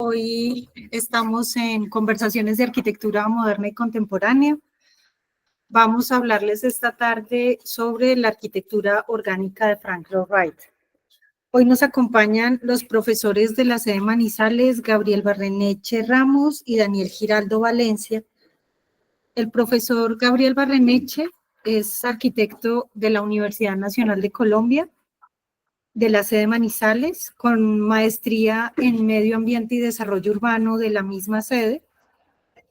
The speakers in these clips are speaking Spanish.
Hoy estamos en Conversaciones de Arquitectura Moderna y Contemporánea. Vamos a hablarles esta tarde sobre la arquitectura orgánica de Frank Lloyd Wright. Hoy nos acompañan los profesores de la sede Manizales, Gabriel Barreneche Ramos y Daniel Giraldo Valencia. El profesor Gabriel Barreneche es arquitecto de la Universidad Nacional de Colombia, de la sede Manizales, con maestría en Medio Ambiente y Desarrollo Urbano de la misma sede.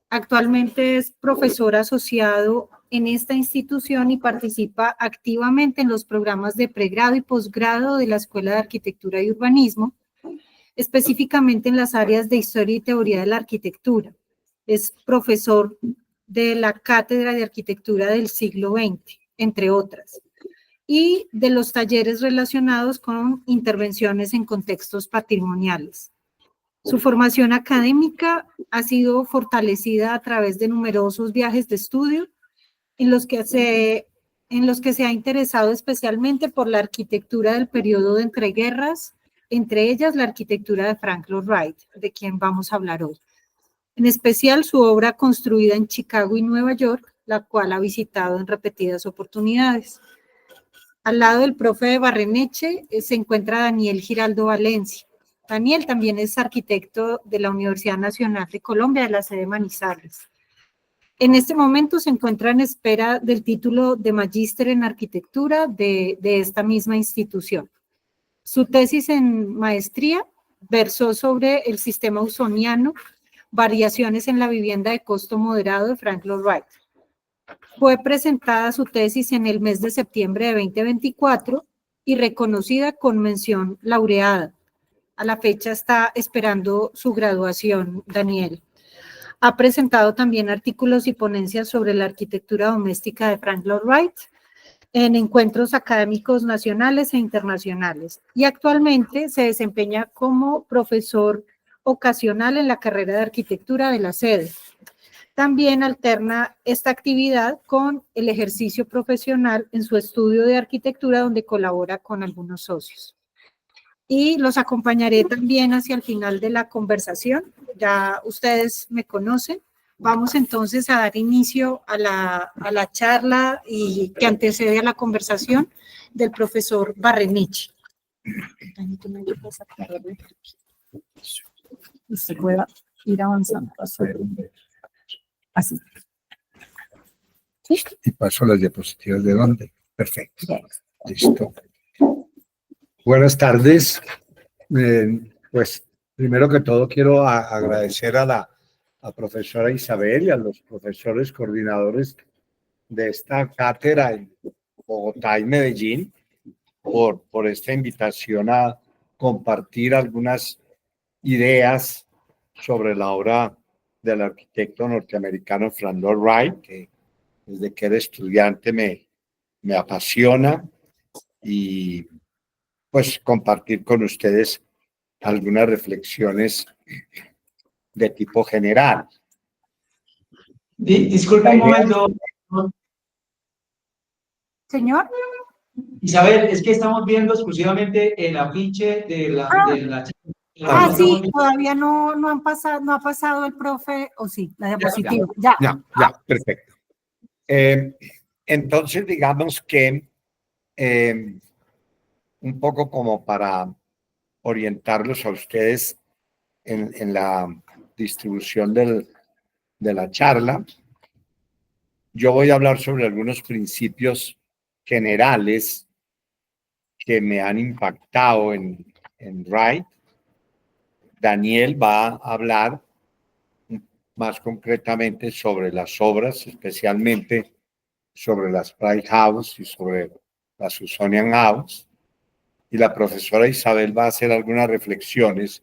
Actualmente es profesor asociado en esta institución y participa activamente en los programas de pregrado y posgrado de la Escuela de Arquitectura y Urbanismo, específicamente en las áreas de Historia y Teoría de la Arquitectura. Es profesor de la Cátedra de Arquitectura del siglo XX, entre otras, y de los talleres relacionados con intervenciones en contextos patrimoniales. Su formación académica ha sido fortalecida a través de numerosos viajes de estudio en los que se ha interesado especialmente por la arquitectura del periodo de entreguerras, entre ellas la arquitectura de Frank Lloyd Wright, de quien vamos a hablar hoy. En especial su obra construida en Chicago y Nueva York, la cual ha visitado en repetidas oportunidades. Al lado del profe Barreneche se encuentra Daniel Giraldo Valencia. Daniel también es arquitecto de la Universidad Nacional de Colombia, de la sede Manizales. En este momento se encuentra en espera del título de magíster en arquitectura de esta misma institución. Su tesis en maestría versó sobre el sistema usoniano, variaciones en la vivienda de costo moderado de Frank Lloyd Wright. Fue presentada su tesis en el mes de septiembre de 2024 y reconocida con mención laureada. A la fecha está esperando su graduación, Daniel. Ha presentado también artículos y ponencias sobre la arquitectura doméstica de Frank Lloyd Wright en encuentros académicos nacionales e internacionales y actualmente se desempeña como profesor ocasional en la carrera de arquitectura de la sede. También alterna esta actividad con el ejercicio profesional en su estudio de arquitectura, donde colabora con algunos socios. Y los acompañaré también hacia el final de la conversación. Ya ustedes me conocen. Vamos entonces a dar inicio a la charla y que antecede a la conversación del profesor Barreneche. Usted pueda ir avanzando. Así. ¿Sí? Y paso las diapositivas de dónde. Perfecto. Listo. Buenas tardes. Pues primero que todo quiero agradecer a la profesora Isabel y a los profesores coordinadores de esta cátedra en Bogotá y Medellín por esta invitación a compartir algunas ideas sobre la obra del arquitecto norteamericano Frank Lloyd Wright, que desde que era estudiante me apasiona, y pues compartir con ustedes algunas reflexiones de tipo general. Disculpa un momento. Señor. Isabel, es que estamos viendo exclusivamente el afiche de la Ah, sí, todavía no ha pasado el profe, o sí, la diapositiva. Ya, perfecto. Entonces, digamos que un poco como para orientarlos a ustedes en la distribución de la charla, yo voy a hablar sobre algunos principios generales que me han impactado en Wright. Daniel va a hablar más concretamente sobre las obras, especialmente sobre las Wright House y sobre las Usonian House. Y la profesora Isabel va a hacer algunas reflexiones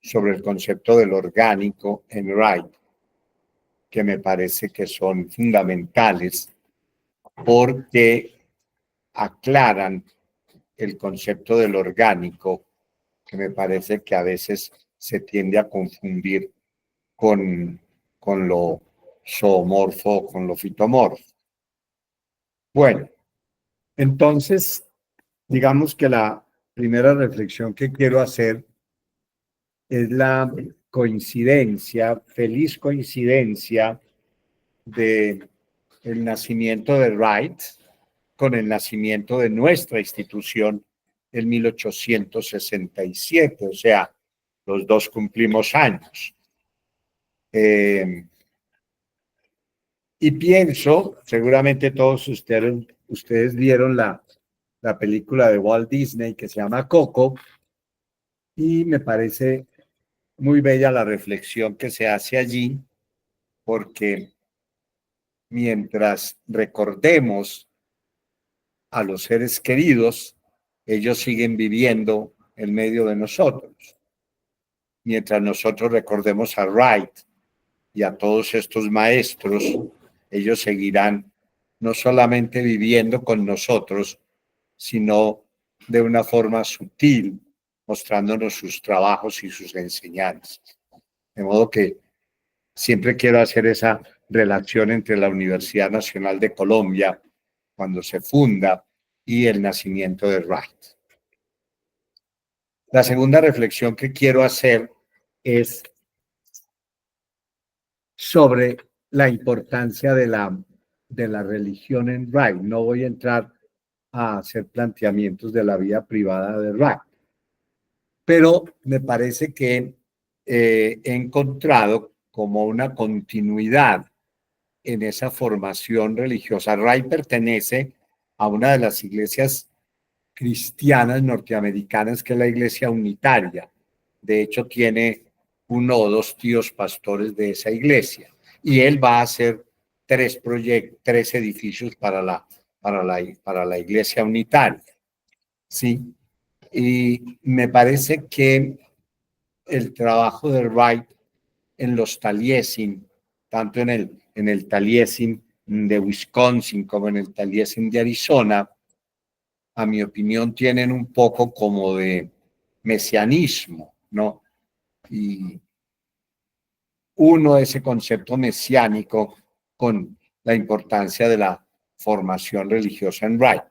sobre el concepto del orgánico en Wright, que me parece que son fundamentales porque aclaran el concepto del orgánico, que me parece que a veces se tiende a confundir con lo zoomorfo, con lo fitomorfo. Bueno, entonces, digamos que la primera reflexión que quiero hacer es la coincidencia, feliz coincidencia de el nacimiento de Wright con el nacimiento de nuestra institución en 1867, o sea, los dos cumplimos años. Y pienso, seguramente todos ustedes vieron la película de Walt Disney que se llama Coco, y me parece muy bella la reflexión que se hace allí, porque mientras recordemos a los seres queridos, ellos siguen viviendo en medio de nosotros. Mientras nosotros recordemos a Wright y a todos estos maestros, ellos seguirán no solamente viviendo con nosotros, sino de una forma sutil, mostrándonos sus trabajos y sus enseñanzas. De modo que siempre quiero hacer esa relación entre la Universidad Nacional de Colombia, cuando se funda, y el nacimiento de Wright. La segunda reflexión que quiero hacer es sobre la importancia de la religión en Wright. No voy a entrar a hacer planteamientos de la vida privada de Wright, pero me parece que he encontrado como una continuidad en esa formación religiosa. Wright pertenece a una de las iglesias cristianas norteamericanas, que es la Iglesia Unitaria. De hecho, tiene uno o dos tíos pastores de esa iglesia, y él va a hacer tres edificios para la Iglesia Unitaria. Sí, y me parece que el trabajo de Wright en los Taliesin, tanto en el Taliesin de Wisconsin como en el Taliesin de Arizona, a mi opinión, tienen un poco como de mesianismo, ¿no? Y uno ese concepto mesiánico con la importancia de la formación religiosa en Wright.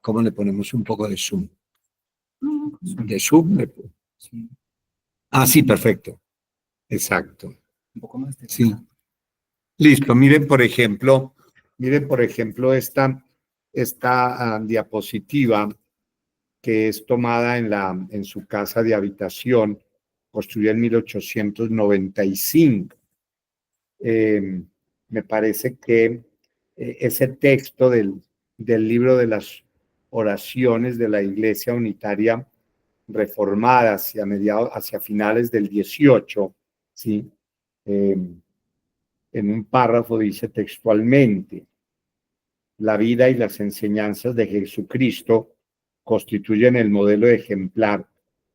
¿Cómo le ponemos un poco de zoom? ¿De zoom? Ah, sí, perfecto. Exacto. Un poco más de... Sí. Listo. Miren, por ejemplo, esta diapositiva, que es tomada en su casa de habitación, construida en 1895. Me parece que ese texto del libro de las oraciones de la Iglesia Unitaria Reformada hacia finales del 18, ¿sí? En un párrafo dice textualmente: la vida y las enseñanzas de Jesucristo constituyen el modelo ejemplar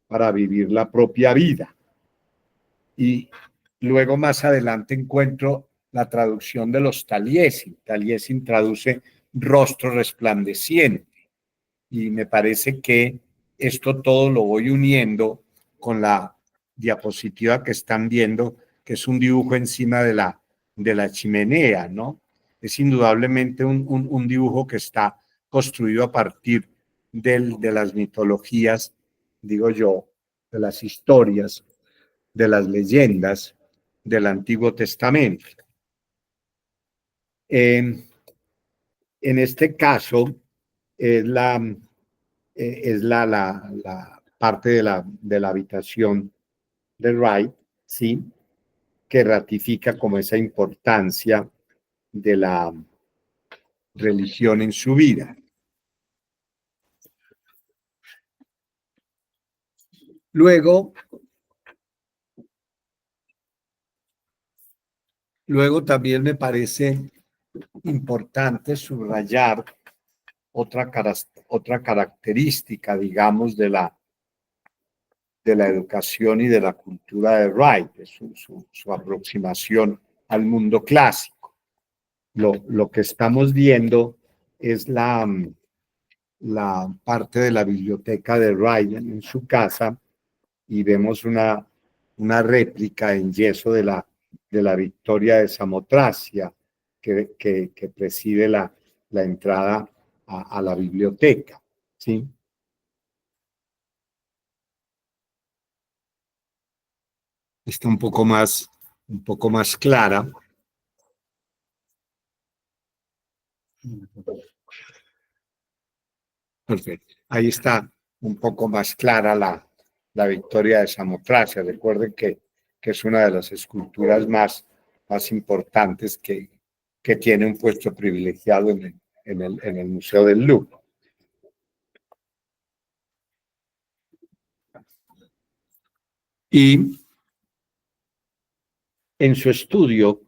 para vivir la propia vida. Y luego más adelante encuentro la traducción de los Taliesin. Taliesin traduce rostro resplandeciente. Y me parece que esto todo lo voy uniendo con la diapositiva que están viendo, que es un dibujo encima de la chimenea, ¿no? Es indudablemente un dibujo que está construido a partir de las mitologías, digo yo, de las historias, de las leyendas del Antiguo Testamento. En este caso, es la parte de la habitación de Wright, ¿sí? Que ratifica como esa importancia de la religión en su vida. Luego también me parece importante subrayar otra característica, digamos, de la educación y de la cultura de Wright, su aproximación al mundo clásico. Lo que estamos viendo es la parte de la biblioteca de Wright en su casa, y vemos una réplica en yeso de la Victoria de Samotracia, que preside la entrada a la biblioteca, ¿sí? está un poco más clara. Perfecto. Ahí está un poco más clara la victoria de Samotracia. Recuerden que es una de las esculturas más importantes que tiene un puesto privilegiado en el Museo del Louvre. Y en su estudio,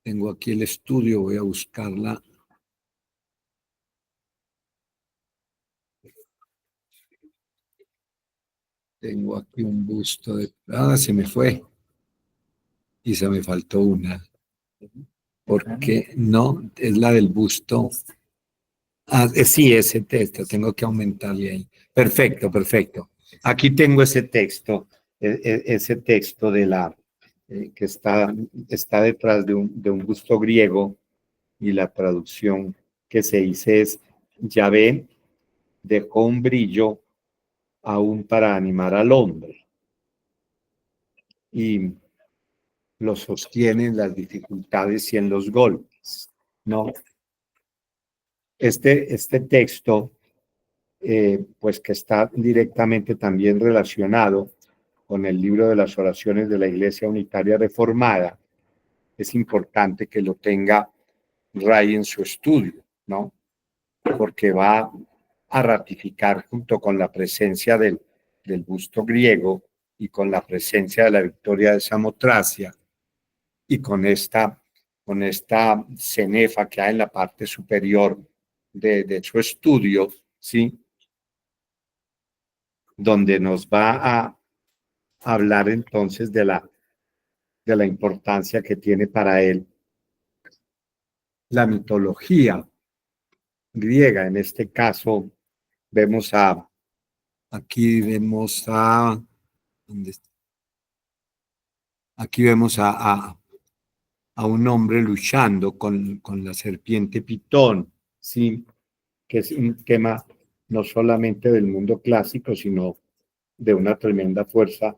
tengo aquí el estudio, voy a buscarla. Tengo aquí un busto de... se me fue. Y se me faltó una. Porque no, es la del busto. Sí, ese texto, tengo que aumentarle ahí. Perfecto, perfecto. Aquí tengo ese texto, ese texto de que está detrás de un busto griego, y la traducción que se dice es: Yahvé dejó un brillo aún para animar al hombre, y lo sostiene en las dificultades y en los golpes, ¿no? Este texto, pues que está directamente también relacionado con el libro de las oraciones de la Iglesia Unitaria Reformada, es importante que lo tenga Ray en su estudio, ¿no? Porque va a ratificar, junto con la presencia del busto griego y con la presencia de la victoria de Samotracia, y con esta cenefa que hay en la parte superior de su estudio, ¿sí? Donde nos va a hablar entonces de la importancia que tiene para él la mitología griega. En este caso vemos aquí vemos ¿dónde está? Aquí vemos a un hombre luchando con la serpiente Pitón, ¿sí? Que es un tema no solamente del mundo clásico, sino de una tremenda fuerza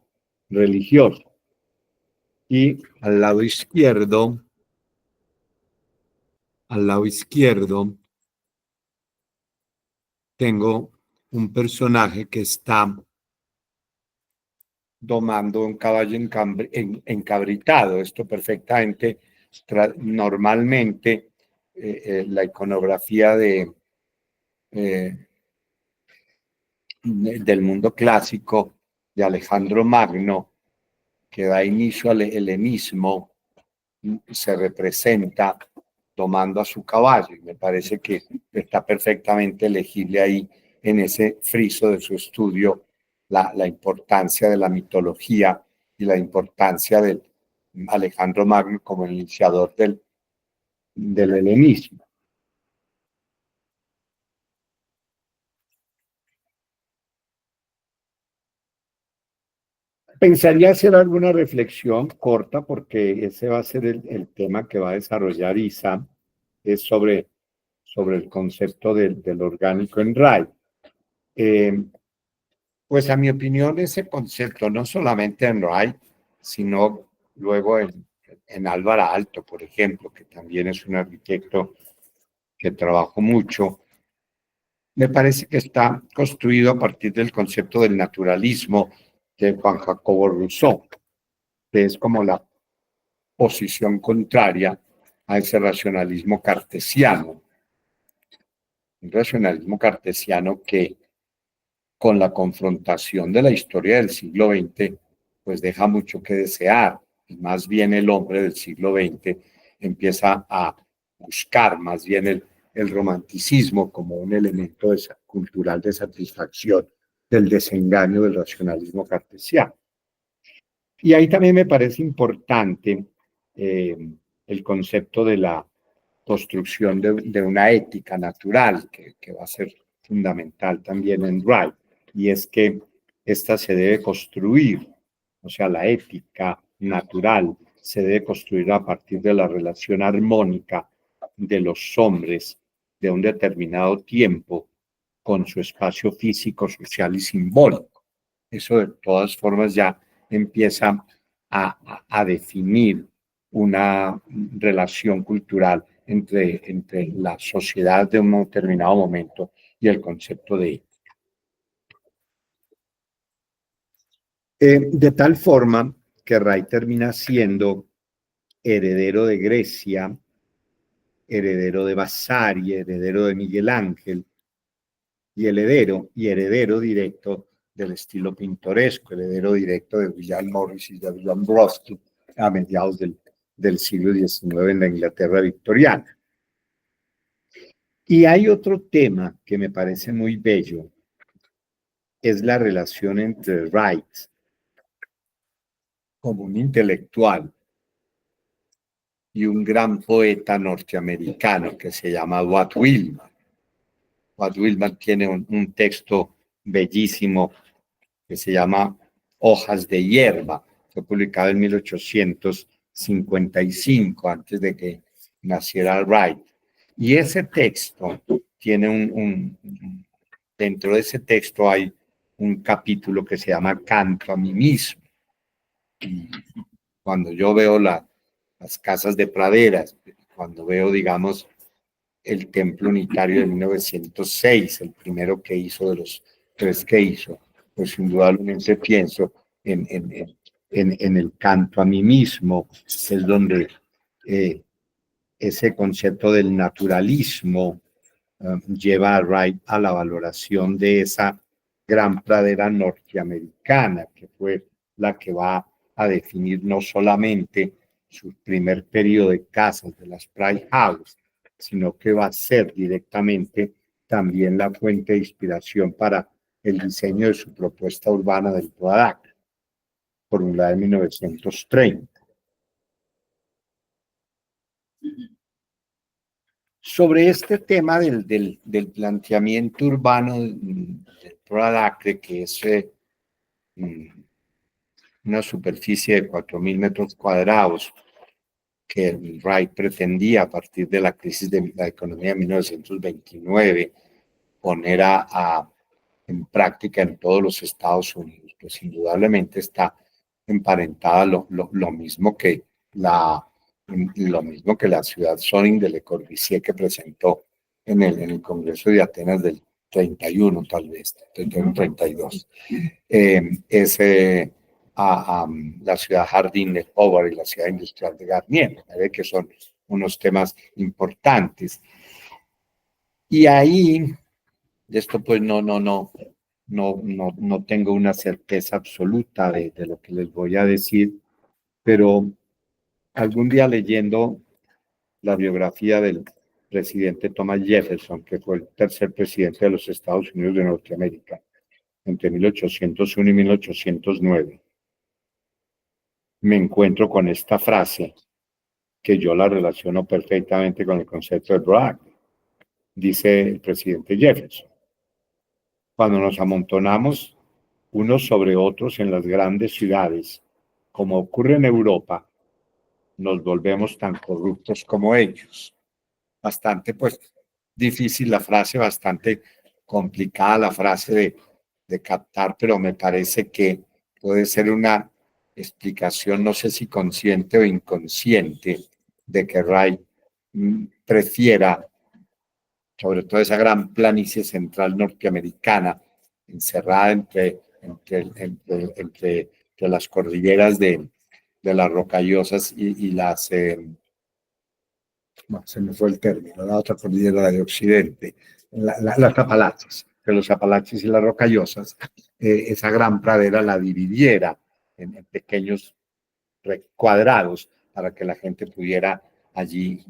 religiosa. Y al lado izquierdo tengo un personaje que está domando un caballo encabritado. Esto perfectamente, normalmente, la iconografía del mundo clásico de Alejandro Magno, que da inicio al helenismo, se representa tomando a su caballo, y me parece que está perfectamente legible ahí en ese friso de su estudio la importancia de la mitología y la importancia de Alejandro Magno como el iniciador del helenismo. Pensaría hacer alguna reflexión corta, porque ese va a ser el tema que va a desarrollar Isa, es sobre el concepto del orgánico en Ray. Pues a mi opinión, ese concepto, no solamente en Ray, sino luego en Álvaro Aalto, por ejemplo, que también es un arquitecto que trabajó mucho, me parece que está construido a partir del concepto del naturalismo de Juan Jacobo Rousseau, que es como la posición contraria a ese racionalismo cartesiano. Un racionalismo cartesiano que, con la confrontación de la historia del siglo XX, pues deja mucho que desear. Y más bien el hombre del siglo XX empieza a buscar más bien el romanticismo como un elemento cultural de satisfacción del desengaño del racionalismo cartesiano. Y ahí también me parece importante el concepto de la construcción de una ética natural, que va a ser fundamental también en Wright, y es que esta se debe construir, o sea, la ética natural se debe construir a partir de la relación armónica de los hombres de un determinado tiempo con su espacio físico, social y simbólico. Eso de todas formas ya empieza a definir una relación cultural entre la sociedad de un determinado momento y el concepto de ética. De tal forma que Ray termina siendo heredero de Grecia, heredero de Vasari, heredero de Miguel Ángel, y heredero directo del estilo pintoresco, heredero directo de William Morris y de William Brodsky a mediados del siglo XIX en la Inglaterra victoriana. Y hay otro tema que me parece muy bello, es la relación entre Wright como un intelectual y un gran poeta norteamericano que se llama Walt Whitman. Walt Whitman tiene un texto bellísimo que se llama Hojas de hierba, fue publicado en 1855, antes de que naciera Wright. Y ese texto tiene dentro de ese texto hay un capítulo que se llama Canto a mí mismo. Y cuando yo veo las casas de praderas, cuando veo, digamos, el templo unitario de 1906, el primero que hizo de los tres que hizo, pues indudablemente pienso en el canto a mí mismo, es donde ese concepto del naturalismo lleva a Wright a la valoración de esa gran pradera norteamericana, que fue la que va a definir no solamente su primer periodo de casas de las Pride House, sino que va a ser directamente también la fuente de inspiración para el diseño de su propuesta urbana del Product, formulada en 1930. Sobre este tema del planteamiento urbano del Product, que es una superficie de 4.000 metros cuadrados, que Wright pretendía a partir de la crisis de la economía de 1929 poner en práctica en todos los Estados Unidos, pues indudablemente está emparentada lo mismo que la ciudad Zoning de Le Corbusier que presentó en el Congreso de Atenas del 31, tal vez, 31, 32. La ciudad Jardín de Hobart y la ciudad industrial de Garnier, que son unos temas importantes. Y ahí, esto pues no tengo una certeza absoluta de lo que les voy a decir, pero algún día leyendo la biografía del presidente Thomas Jefferson, que fue el tercer presidente de los Estados Unidos de Norteamérica, entre 1801 y 1809, me encuentro con esta frase que yo la relaciono perfectamente con el concepto de Bragg. Dice el presidente Jefferson: cuando nos amontonamos unos sobre otros en las grandes ciudades, como ocurre en Europa, nos volvemos tan corruptos como ellos. Bastante, pues, difícil la frase, bastante complicada la frase de captar, pero me parece que puede ser una explicación, no sé si consciente o inconsciente, de que Wright prefiera, sobre todo esa gran planicie central norteamericana, encerrada entre las cordilleras de las Rocallosas y las, no, se me fue el término, la otra cordillera de Occidente, las Apalaches, entre los Apalaches y las Rocallosas, esa gran pradera la dividiera en pequeños cuadrados para que la gente pudiera allí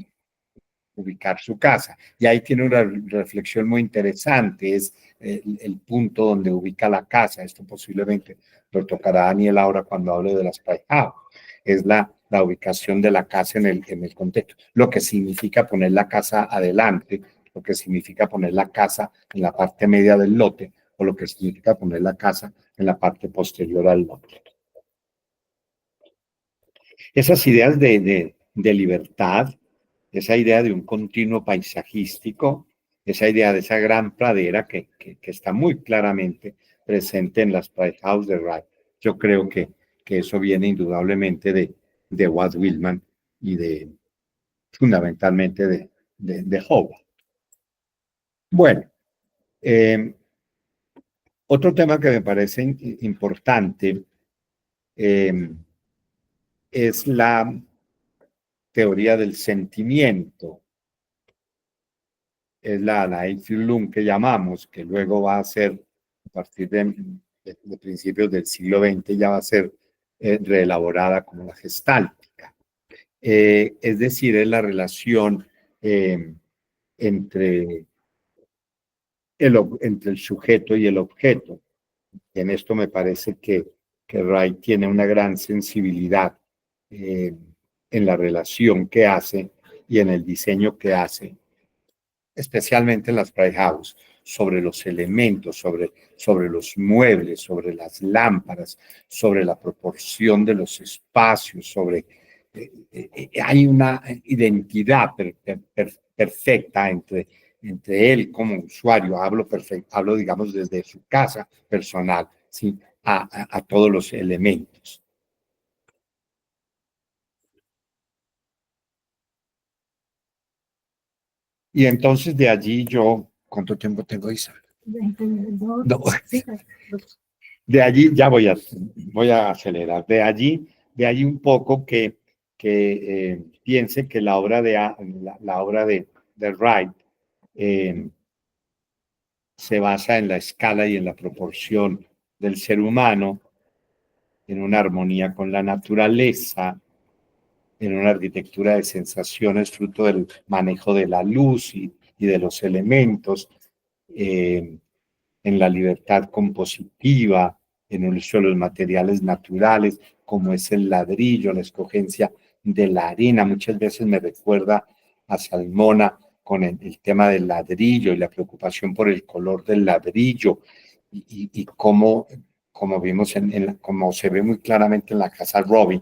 ubicar su casa. Y ahí tiene una reflexión muy interesante, es el punto donde ubica la casa. Esto posiblemente lo tocará Daniel ahora cuando hable de las Paijao. Es la ubicación de la casa en el contexto, lo que significa poner la casa adelante, lo que significa poner la casa en la parte media del lote, o lo que significa poner la casa en la parte posterior al lote. Esas ideas de libertad, esa idea de un continuo paisajístico, esa idea de esa gran pradera que está muy claramente presente en las Pride House de Wright, yo creo que que eso viene indudablemente de Walt Whitman y fundamentalmente de Howard. Bueno, otro tema que me parece importante es la teoría del sentimiento, es la Einfühlung que llamamos, que luego va a ser, a partir de principios del siglo XX, ya va a ser reelaborada como la gestáltica. Es decir, es la relación entre el sujeto y el objeto. En esto me parece que Wright tiene una gran sensibilidad en la relación que hace y en el diseño que hace, especialmente en las House, sobre los elementos, sobre los muebles, sobre las lámparas, sobre la proporción de los espacios, hay una identidad perfecta entre él como usuario, hablo digamos desde su casa personal, ¿sí? a todos los elementos. Y entonces de allí ¿cuánto tiempo tengo, Isabel? 20 minutos. No. Sí. De allí ya voy a acelerar. De allí un poco que piense que la obra de Wright se basa en la escala y en la proporción del ser humano, en una armonía con la naturaleza, en una arquitectura de sensaciones fruto del manejo de la luz y de los elementos, en la libertad compositiva, en el uso de los materiales naturales, como es el ladrillo, la escogencia de la arena. Muchas veces me recuerda a Salmona con el tema del ladrillo y la preocupación por el color del ladrillo y cómo vimos, como se ve muy claramente en la casa Robbie,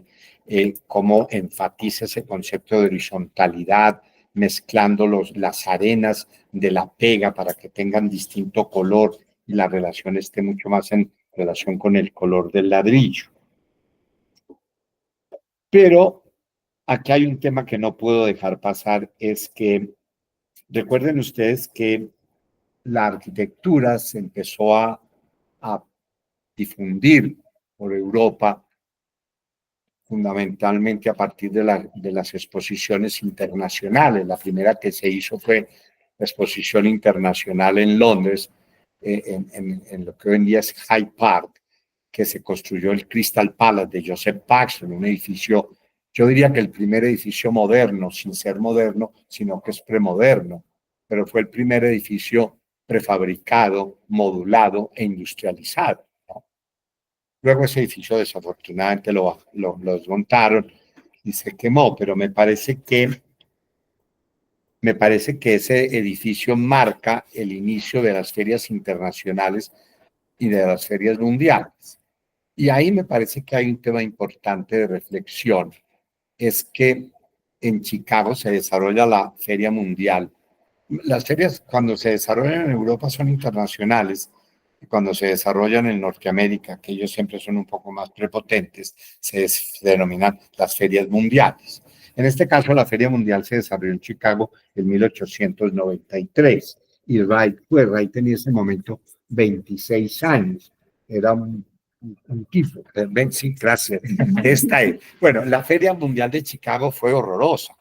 cómo enfatiza ese concepto de horizontalidad, mezclando las arenas de la pega para que tengan distinto color y la relación esté mucho más en relación con el color del ladrillo. Pero aquí hay un tema que no puedo dejar pasar, es que recuerden ustedes que la arquitectura se empezó a difundir por Europa fundamentalmente a partir de las exposiciones internacionales. La primera que se hizo fue la exposición internacional en Londres, en lo que hoy en día es Hyde Park, que se construyó el Crystal Palace de Joseph Paxton, un edificio, yo diría que el primer edificio moderno, sin ser moderno, sino que es premoderno, pero fue el primer edificio prefabricado, modulado e industrializado. Luego ese edificio desafortunadamente lo desmontaron y se quemó, pero me parece que ese edificio marca el inicio de las ferias internacionales y de las ferias mundiales. Y ahí me parece que hay un tema importante de reflexión, es que en Chicago se desarrolla la Feria Mundial. Las ferias cuando se desarrollan en Europa son internacionales, y cuando se desarrollan en Norteamérica, que ellos siempre son un poco más prepotentes, se denominan las ferias mundiales. En este caso, la Feria Mundial se desarrolló en Chicago en 1893 y Wright tenía en ese momento 26 años. Era un tipo, sí, gracias. Bueno, la Feria Mundial de Chicago fue horrorosa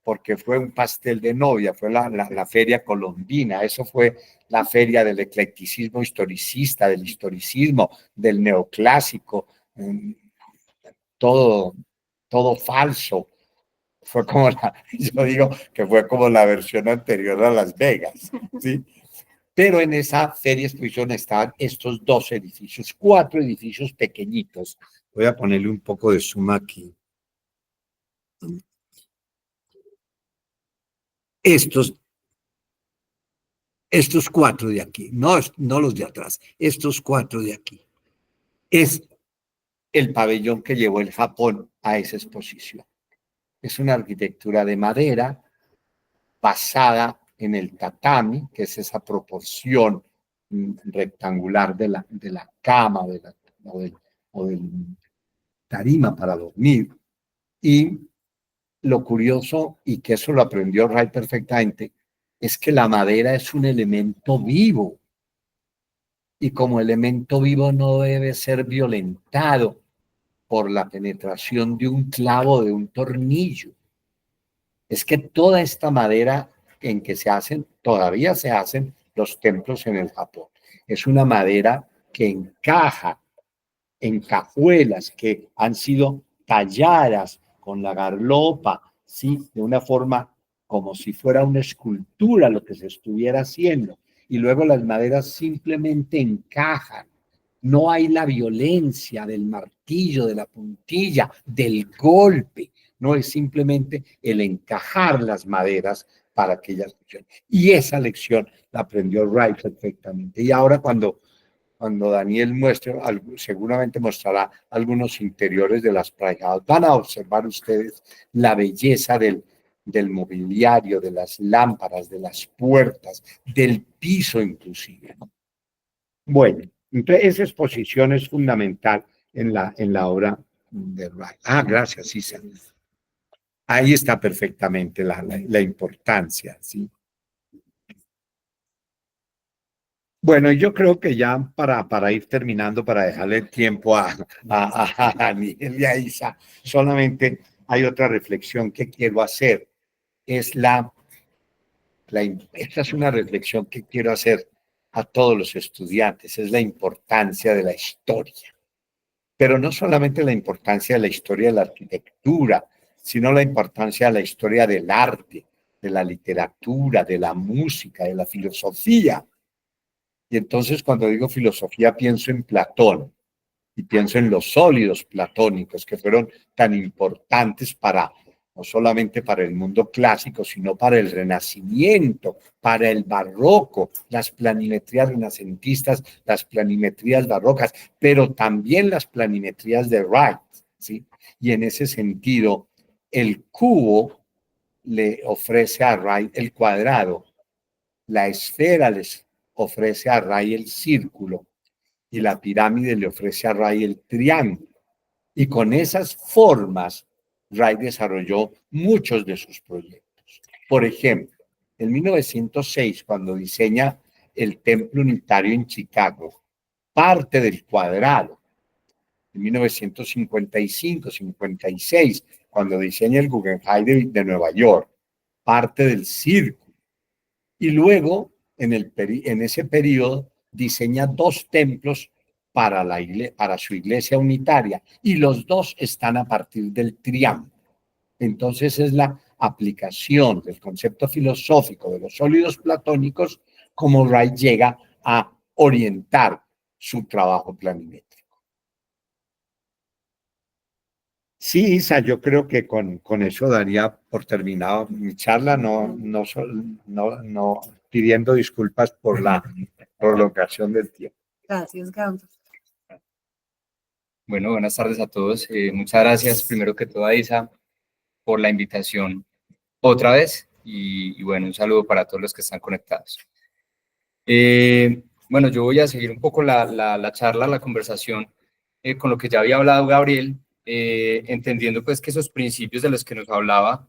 porque fue un pastel de novia, fue la feria colombina, eso fue la feria del eclecticismo historicista, del historicismo, del neoclásico, todo falso. Fue como yo digo que fue como la versión anterior a Las Vegas, ¿sí? Pero en esa feria exposición estaban estos 2 edificios, 4 edificios pequeñitos. Voy a ponerle un poco de suma aquí. Estos 4 de aquí, no los de atrás, estos 4 de aquí, es el pabellón que llevó el Japón a esa exposición. Es una arquitectura de madera basada en el tatami, que es esa proporción rectangular de la cama o del tarima para dormir. Y lo curioso, y que eso lo aprendió Wright perfectamente, es que la madera es un elemento vivo. Y como elemento vivo no debe ser violentado por la penetración de un clavo, de un tornillo. Es que toda esta madera en que se hacen, todavía se hacen los templos en el Japón. Es una madera que encaja en cajuelas que han sido talladas con la garlopa, ¿sí? De una forma como si fuera una escultura lo que se estuviera haciendo. Y luego las maderas simplemente encajan. No hay la violencia del martillo, de la puntilla, del golpe. No es simplemente el encajar las maderas para que ellas funcionen. Y esa lección la aprendió Wright perfectamente. Y ahora cuando Daniel muestre, seguramente mostrará algunos interiores de las prayadas. Van a observar ustedes la belleza del mobiliario, de las lámparas, de las puertas, del piso inclusive. Bueno, entonces esa exposición es fundamental en la obra de Wright. Gracias, Isa. Ahí está perfectamente la importancia, ¿sí? Bueno, yo creo que ya para ir terminando, para dejarle tiempo a Daniel y a Isa, solamente hay otra reflexión que quiero hacer. Esta es una reflexión que quiero hacer a todos los estudiantes, es la importancia de la historia. Pero no solamente la importancia de la historia de la arquitectura, sino la importancia de la historia del arte, de la literatura, de la música, de la filosofía. Y entonces cuando digo filosofía pienso en Platón y pienso en los sólidos platónicos que fueron tan importantes no solamente para el mundo clásico, sino para el Renacimiento, para el Barroco, las planimetrías renacentistas, las planimetrías barrocas, pero también las planimetrías de Wright, ¿sí? Y en ese sentido, el cubo le ofrece a Wright el cuadrado, la esfera les ofrece a Wright el círculo y la pirámide le ofrece a Wright el triángulo. Y con esas formas, Wright desarrolló muchos de sus proyectos. Por ejemplo, en 1906, cuando diseña el Templo Unitario en Chicago, parte del cuadrado. En 1955-56, cuando diseña el Guggenheim de Nueva York, parte del círculo. Y luego, en ese periodo, diseña 2 templos para su iglesia unitaria, y los 2 están a partir del triángulo. Entonces es la aplicación del concepto filosófico de los sólidos platónicos como Wright llega a orientar su trabajo planimétrico. Sí, Isa, yo creo que con eso daría por terminado mi charla, no pidiendo disculpas por la prolongación del tiempo. Gracias, Gaudio. Bueno, buenas tardes a todos. Muchas gracias, primero que todo, a Isa, por la invitación otra vez. Y bueno, un saludo para todos los que están conectados. Bueno, yo voy a seguir un poco la charla, la conversación, con lo que ya había hablado Gabriel, entendiendo pues que esos principios de los que nos hablaba,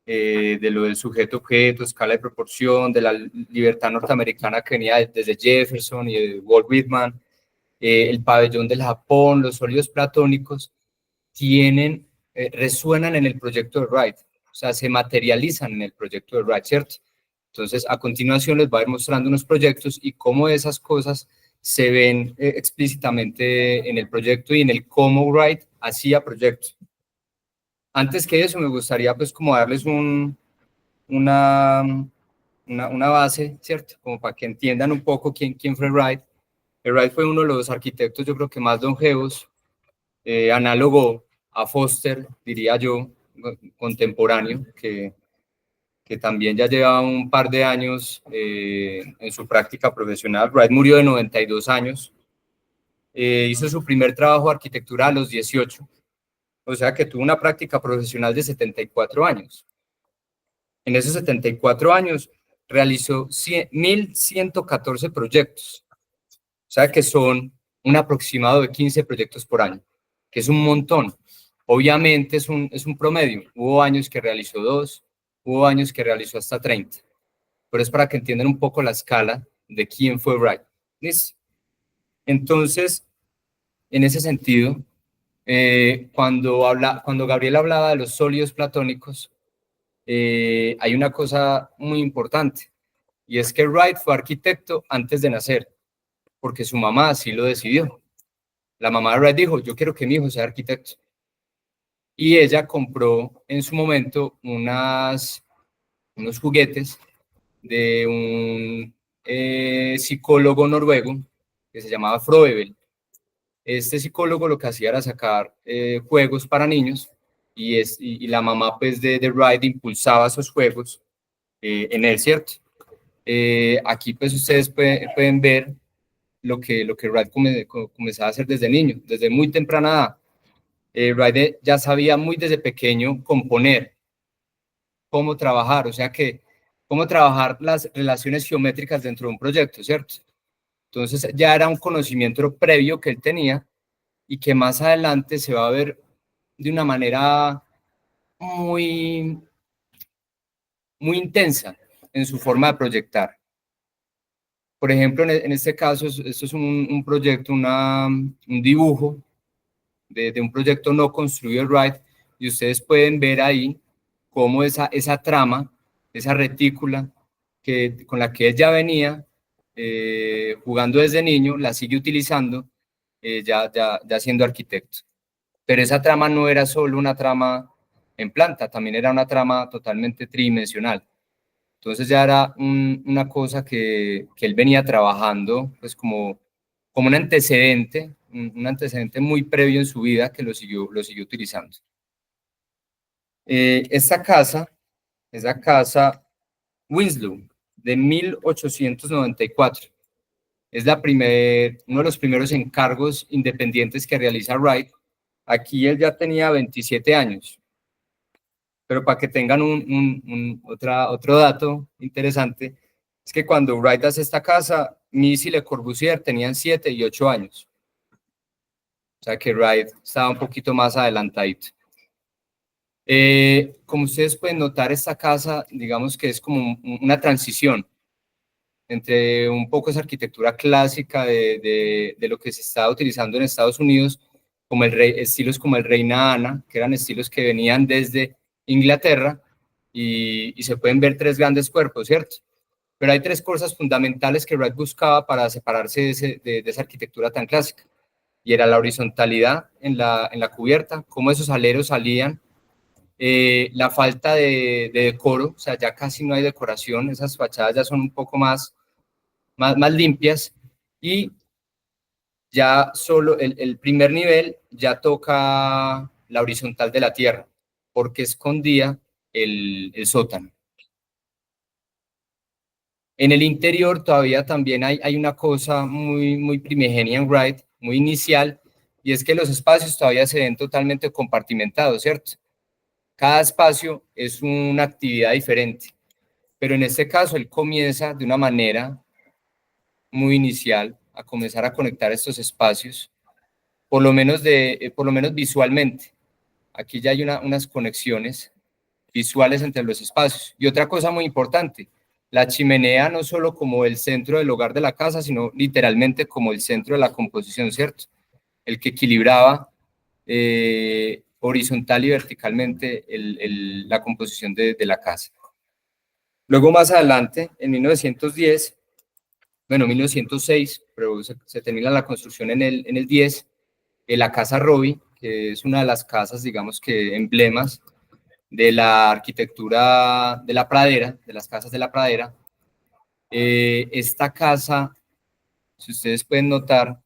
de lo del sujeto-objeto, escala de proporción, de la libertad norteamericana que venía desde Jefferson y de Walt Whitman, el pabellón del Japón, los sólidos platónicos, resuenan en el proyecto de Wright, o sea, se materializan en el proyecto de Wright, ¿cierto? Entonces, a continuación les voy a ir mostrando unos proyectos y cómo esas cosas se ven explícitamente en el proyecto y en el cómo Wright hacía proyectos. Antes que eso, me gustaría pues como darles una base, ¿cierto? Como para que entiendan un poco quién fue Wright. Wright fue uno de los arquitectos, yo creo que más longevos, análogo a Foster, diría yo, contemporáneo, que también ya lleva un par de años en su práctica profesional. Wright murió de 92 años, hizo su primer trabajo de arquitectura a los 18, o sea que tuvo una práctica profesional de 74 años. En esos 74 años realizó 1.114 proyectos, o sea que son un aproximado de 15 proyectos por año, que es un montón. Obviamente es un promedio. Hubo años que realizó 2, hubo años que realizó hasta 30. Pero es para que entiendan un poco la escala de quién fue Wright. ¿Listo? Entonces, en ese sentido, cuando Gabriel hablaba de los sólidos platónicos, hay una cosa muy importante, y es que Wright fue arquitecto antes de nacer, porque su mamá así lo decidió. La mamá de Wright dijo, yo quiero que mi hijo sea arquitecto. Y ella compró en su momento unos juguetes de un psicólogo noruego que se llamaba Froebel. Este psicólogo lo que hacía era sacar juegos para niños y la mamá pues de Wright impulsaba esos juegos en él, ¿cierto? Aquí pues ustedes pueden ver lo que Wright comenzaba a hacer desde niño, desde muy temprana edad. Wright ya sabía muy desde pequeño componer, cómo trabajar, o sea que cómo trabajar las relaciones geométricas dentro de un proyecto, ¿cierto? Entonces ya era un conocimiento previo que él tenía y que más adelante se va a ver de una manera muy, muy intensa en su forma de proyectar. Por ejemplo, en este caso, esto es un proyecto, un dibujo de un proyecto no construido de Wright, y ustedes pueden ver ahí cómo esa trama, esa retícula con la que él ya venía jugando desde niño, la sigue utilizando ya siendo arquitecto. Pero esa trama no era solo una trama en planta, también era una trama totalmente tridimensional. Entonces ya era una cosa que él venía trabajando pues como un antecedente muy previo en su vida que lo siguió utilizando. Esta casa es la casa Winslow de 1894. Es uno de los primeros encargos independientes que realiza Wright. Aquí él ya tenía 27 años. Pero para que tengan otro dato interesante, es que cuando Wright hace esta casa, Mies y Le Corbusier tenían 7 y 8 años. O sea que Wright estaba un poquito más adelantadito. Como ustedes pueden notar, esta casa, digamos que es como una transición entre un poco esa arquitectura clásica de lo que se estaba utilizando en Estados Unidos, como estilos como el Reina Ana, que eran estilos que venían desde Inglaterra, y se pueden ver 3 grandes cuerpos, ¿cierto? Pero hay 3 cosas fundamentales que Wright buscaba para separarse de esa arquitectura tan clásica, y era la horizontalidad en la cubierta, cómo esos aleros salían, la falta de decoro, o sea, ya casi no hay decoración, esas fachadas ya son un poco más limpias, y ya solo el primer nivel ya toca la horizontal de la tierra, porque escondía el sótano. En el interior todavía también hay una cosa muy primigenia en Wright, muy inicial, y es que los espacios todavía se ven totalmente compartimentados, ¿cierto? Cada espacio es una actividad diferente, pero en este caso él comienza de una manera muy inicial a comenzar a conectar estos espacios, por lo menos visualmente. Aquí ya hay unas conexiones visuales entre los espacios. Y otra cosa muy importante, la chimenea no solo como el centro del hogar de la casa, sino literalmente como el centro de la composición, ¿cierto? El que equilibraba horizontal y verticalmente la composición de la casa. Luego más adelante, en 1906, pero se termina la construcción en el 10, la Casa Robbie, que es una de las casas, digamos que emblemas de la arquitectura de la pradera, de las casas de la pradera. Esta casa, si ustedes pueden notar,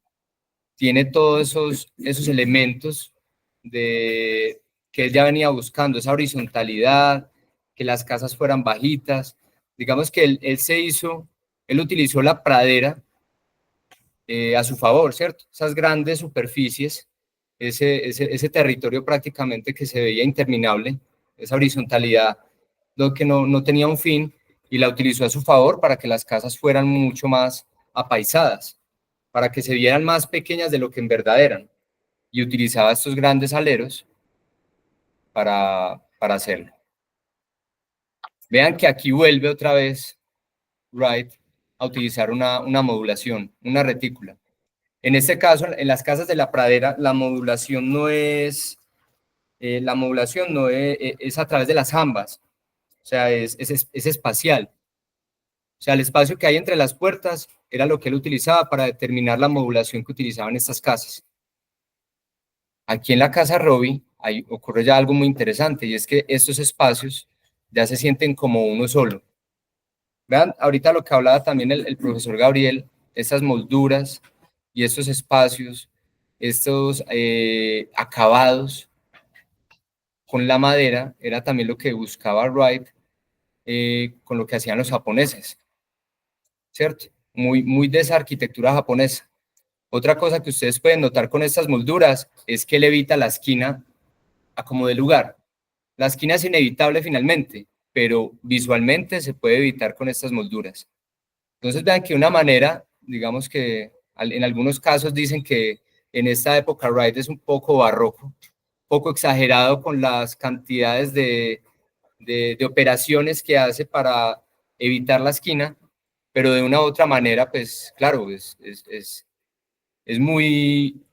tiene todos esos elementos que él ya venía buscando, esa horizontalidad, que las casas fueran bajitas. Digamos que él utilizó la pradera a su favor, ¿cierto? Esas grandes superficies, ese territorio prácticamente que se veía interminable, esa horizontalidad, lo que no tenía un fin, y la utilizó a su favor para que las casas fueran mucho más apaisadas, para que se vieran más pequeñas de lo que en verdad eran, y utilizaba estos grandes aleros para hacerlo. Vean que aquí vuelve otra vez Wright a utilizar una modulación, una retícula. En este caso, en las casas de la pradera, la modulación no es es a través de las jambas, o sea, es espacial. O sea, el espacio que hay entre las puertas era lo que él utilizaba para determinar la modulación que utilizaban estas casas. Aquí en la casa Robbie ocurre ya algo muy interesante, y es que estos espacios ya se sienten como uno solo. Vean, ahorita lo que hablaba también el profesor Gabriel, estas molduras y estos espacios, estos acabados con la madera, era también lo que buscaba Wright con lo que hacían los japoneses, ¿cierto? Muy de esa arquitectura japonesa. Otra cosa que ustedes pueden notar con estas molduras es que él evita la esquina a como de lugar. La esquina es inevitable finalmente, pero visualmente se puede evitar con estas molduras. Entonces vean que una manera, digamos que en algunos casos dicen que en esta época Wright es un poco barroco, un poco exagerado con las cantidades de operaciones que hace para evitar la esquina, pero de una u otra manera, pues claro, es muy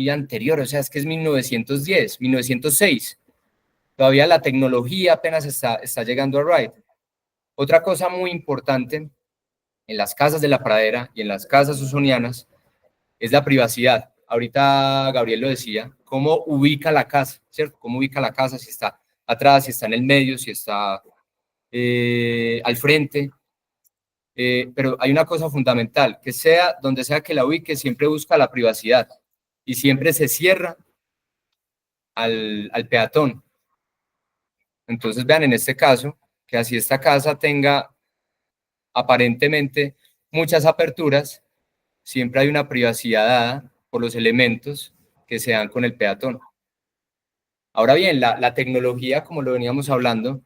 anterior, o sea, es que es 1910, 1906. Todavía la tecnología apenas está llegando a Wright. Otra cosa muy importante en las casas de la pradera y en las casas usonianas es la privacidad. Ahorita Gabriel lo decía, cómo ubica la casa, ¿cierto? Cómo ubica la casa, si está atrás, si está en el medio, si está al frente. Pero hay una cosa fundamental, que sea donde sea que la ubique, siempre busca la privacidad y siempre se cierra al peatón. Entonces vean en este caso que así esta casa tenga aparentemente muchas aperturas, siempre hay una privacidad dada por los elementos que se dan con el peatón. Ahora bien, la tecnología, como lo veníamos hablando,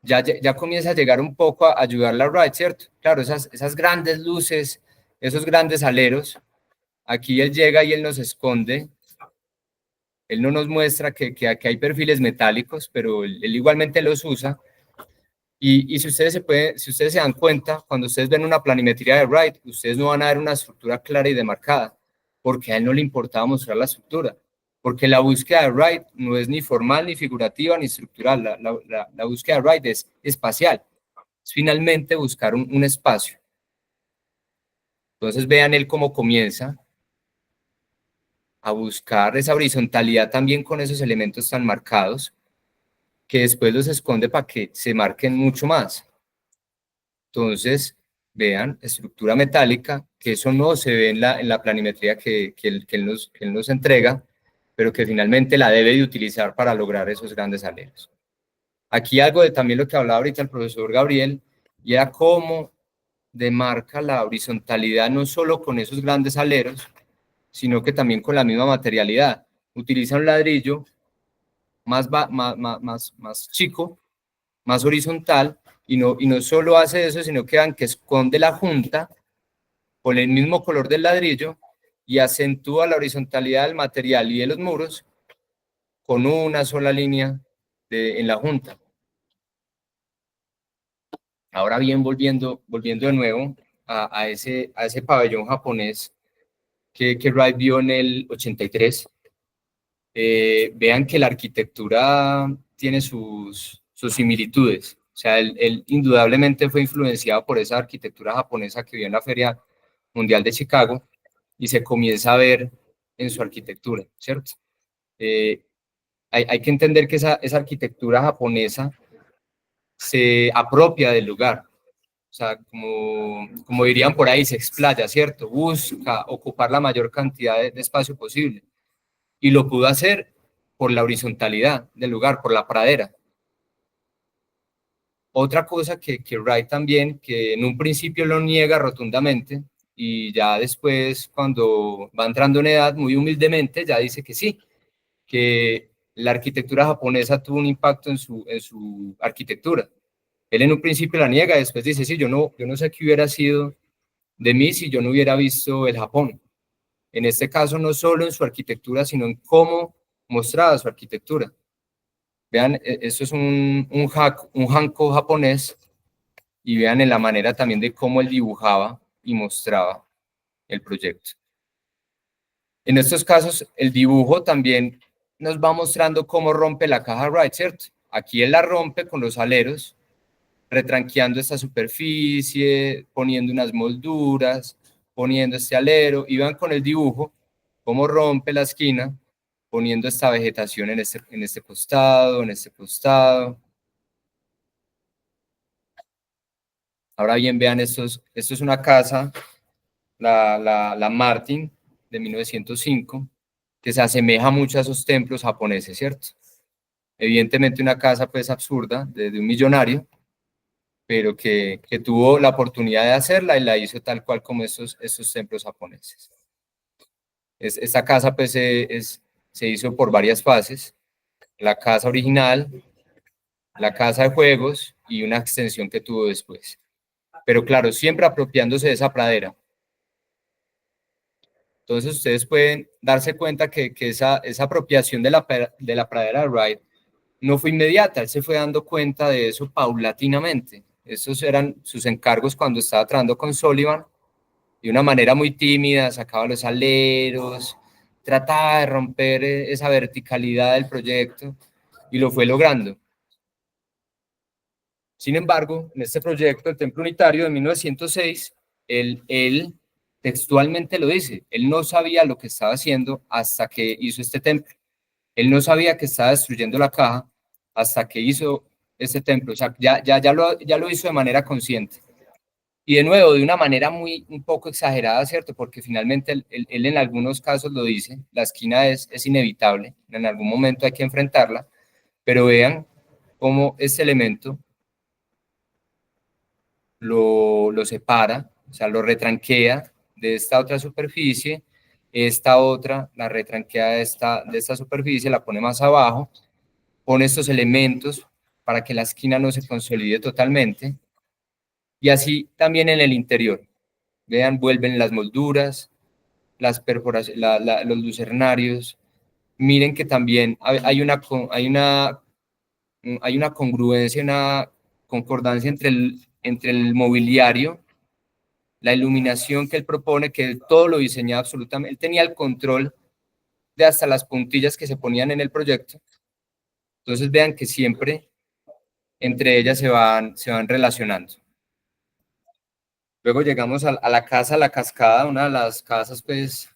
ya comienza a llegar un poco a ayudarla a Wright, ¿cierto? Claro, esas grandes luces, esos grandes aleros, aquí él llega y él nos esconde, él no nos muestra que hay perfiles metálicos, pero él igualmente los usa. Y si ustedes se dan cuenta, cuando ustedes ven una planimetría de Wright, ustedes no van a ver una estructura clara y demarcada, porque a él no le importaba mostrar la estructura, porque la búsqueda de Wright no es ni formal, ni figurativa, ni estructural. La búsqueda de Wright es espacial, es finalmente buscar un espacio. Entonces vean él cómo comienza a buscar esa horizontalidad también con esos elementos tan marcados, que después los esconde para que se marquen mucho más. Entonces, vean, estructura metálica, que eso no se ve en la planimetría que él nos entrega, pero que finalmente la debe de utilizar para lograr esos grandes aleros. Aquí algo de también lo que hablaba ahorita el profesor Gabriel, y era cómo demarca la horizontalidad no solo con esos grandes aleros, sino que también con la misma materialidad. Utiliza un ladrillo más chico, más horizontal, y no solo hace eso, sino que esconde la junta con el mismo color del ladrillo y acentúa la horizontalidad del material y de los muros con una sola línea en la junta. Ahora bien, volviendo de nuevo a ese pabellón japonés que Wright vio en el 83, vean que la arquitectura tiene sus similitudes. O sea, él indudablemente fue influenciado por esa arquitectura japonesa que vio en la Feria Mundial de Chicago y se comienza a ver en su arquitectura, ¿cierto? Hay que entender que esa arquitectura japonesa se apropia del lugar. O sea, como dirían por ahí, se explaya, ¿cierto? Busca ocupar la mayor cantidad de espacio posible. Y lo pudo hacer por la horizontalidad del lugar, por la pradera. Otra cosa que Wright también, que en un principio lo niega rotundamente, y ya después, cuando va entrando en edad, muy humildemente, ya dice que sí, que la arquitectura japonesa tuvo un impacto en su arquitectura. Él en un principio la niega, después dice, sí, yo no sé qué hubiera sido de mí si yo no hubiera visto el Japón. En este caso, no solo en su arquitectura, sino en cómo mostraba su arquitectura. Vean, esto es un hanko japonés, y vean en la manera también de cómo él dibujaba y mostraba el proyecto. En estos casos, el dibujo también nos va mostrando cómo rompe la caja Wright, ¿cierto? Aquí él la rompe con los aleros, retranqueando esta superficie, poniendo unas molduras, poniendo este alero, y vean con el dibujo cómo rompe la esquina, poniendo esta vegetación en este costado, en este costado. Ahora bien, vean, esto es una casa, la Martin, de 1905, que se asemeja mucho a esos templos japoneses, ¿cierto? Evidentemente una casa pues absurda, de un millonario, pero que tuvo la oportunidad de hacerla y la hizo tal cual como esos templos japoneses. Esta casa pues se hizo por varias fases: la casa original, la casa de juegos y una extensión que tuvo después. Pero claro, siempre apropiándose de esa pradera. Entonces ustedes pueden darse cuenta que esa apropiación de la pradera de Wright no fue inmediata, él se fue dando cuenta de eso paulatinamente. Esos eran sus encargos cuando estaba trabajando con Sullivan, de una manera muy tímida, sacaba los aleros, trataba de romper esa verticalidad del proyecto y lo fue logrando. Sin embargo, en este proyecto, el Templo Unitario de 1906, él textualmente lo dice, él no sabía lo que estaba haciendo hasta que hizo este templo. Él no sabía que estaba destruyendo la caja hasta que hizo este templo. O sea, ya lo hizo de manera consciente. Y de nuevo, de una manera un poco exagerada, ¿cierto? Porque finalmente él en algunos casos lo dice, la esquina es inevitable, en algún momento hay que enfrentarla, pero vean cómo este elemento lo separa, o sea, lo retranquea de esta otra superficie, esta otra la retranquea de esta superficie, la pone más abajo, pone estos elementos para que la esquina no se consolide totalmente, y así también en el interior. Vean, vuelven las molduras, las perforaciones, los lucernarios. Miren que también hay una congruencia, una concordancia entre el mobiliario, la iluminación que él propone, que él todo lo diseñaba absolutamente. Él tenía el control de hasta las puntillas que se ponían en el proyecto. Entonces vean que siempre entre ellas se van relacionando. Luego llegamos a la casa La Cascada, una de las casas pues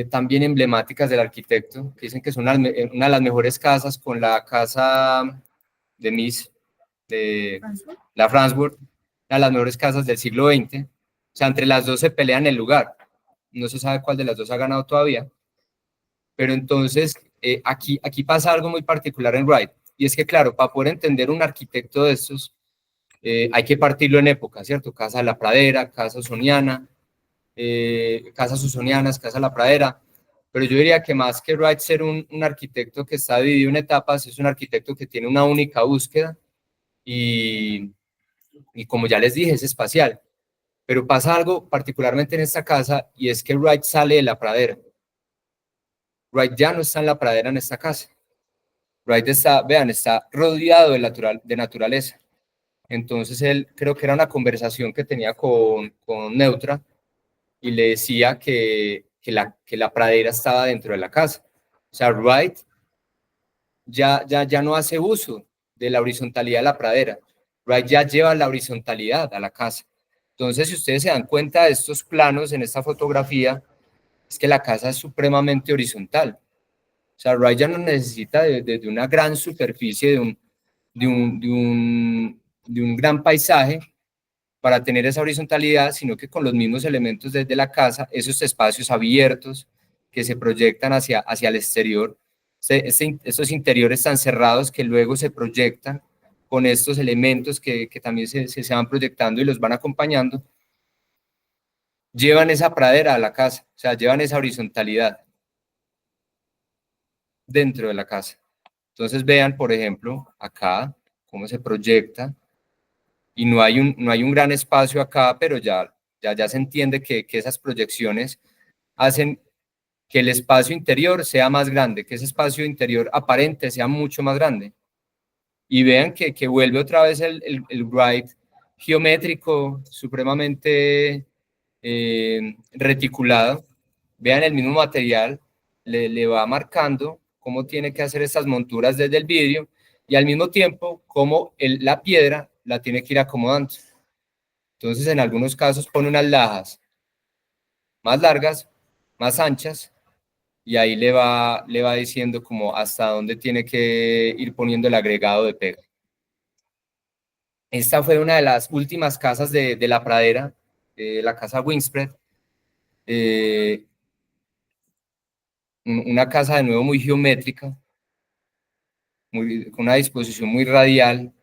también emblemáticas del arquitecto, que dicen que es una de las mejores casas, con la casa de Mies, de la Frankfurt, una de las mejores casas del siglo XX. O sea, entre las dos se pelean el lugar. No se sabe cuál de las dos ha ganado todavía. Pero entonces, aquí pasa algo muy particular en Wright. Y es que, claro, para poder entender un arquitecto de estos, hay que partirlo en época, ¿cierto? Casa de la Pradera, Casa Usoniana, Casas Usonianas, Casa de la Pradera. Pero yo diría que más que Wright ser un arquitecto que está dividido en etapas, es un arquitecto que tiene una única búsqueda y como ya les dije, es espacial. Pero pasa algo particularmente en esta casa, y es que Wright sale de la pradera. Wright ya no está en la pradera en esta casa. Wright está rodeado de naturaleza. Entonces él, creo que era una conversación que tenía con Neutra, y le decía que la pradera estaba dentro de la casa. O sea, Wright ya no hace uso de la horizontalidad de la pradera. Wright ya lleva la horizontalidad a la casa. Entonces, si ustedes se dan cuenta de estos planos en esta fotografía, es que la casa es supremamente horizontal. O sea, Wright ya no necesita de una gran superficie, de un gran paisaje para tener esa horizontalidad, sino que con los mismos elementos desde la casa, esos espacios abiertos que se proyectan hacia el exterior, estos interiores tan cerrados que luego se proyectan con estos elementos que también se van proyectando y los van acompañando, llevan esa pradera a la casa, o sea, llevan esa horizontalidad dentro de la casa. Entonces vean, por ejemplo, acá, cómo se proyecta, y no hay un gran espacio acá, pero ya se entiende que esas proyecciones hacen que el espacio interior sea más grande, que ese espacio interior aparente sea mucho más grande. Y vean que vuelve otra vez el Wright geométrico, supremamente reticulado. Vean el mismo material, le va marcando cómo tiene que hacer estas monturas desde el vidrio y al mismo tiempo cómo la piedra la tiene que ir acomodando. Entonces, en algunos casos pone unas lajas más largas, más anchas, y ahí le va diciendo como hasta dónde tiene que ir poniendo el agregado de pega. Esta fue una de las últimas casas de la pradera, la casa Wingspread. Una casa de nuevo muy geométrica, con una disposición muy radial,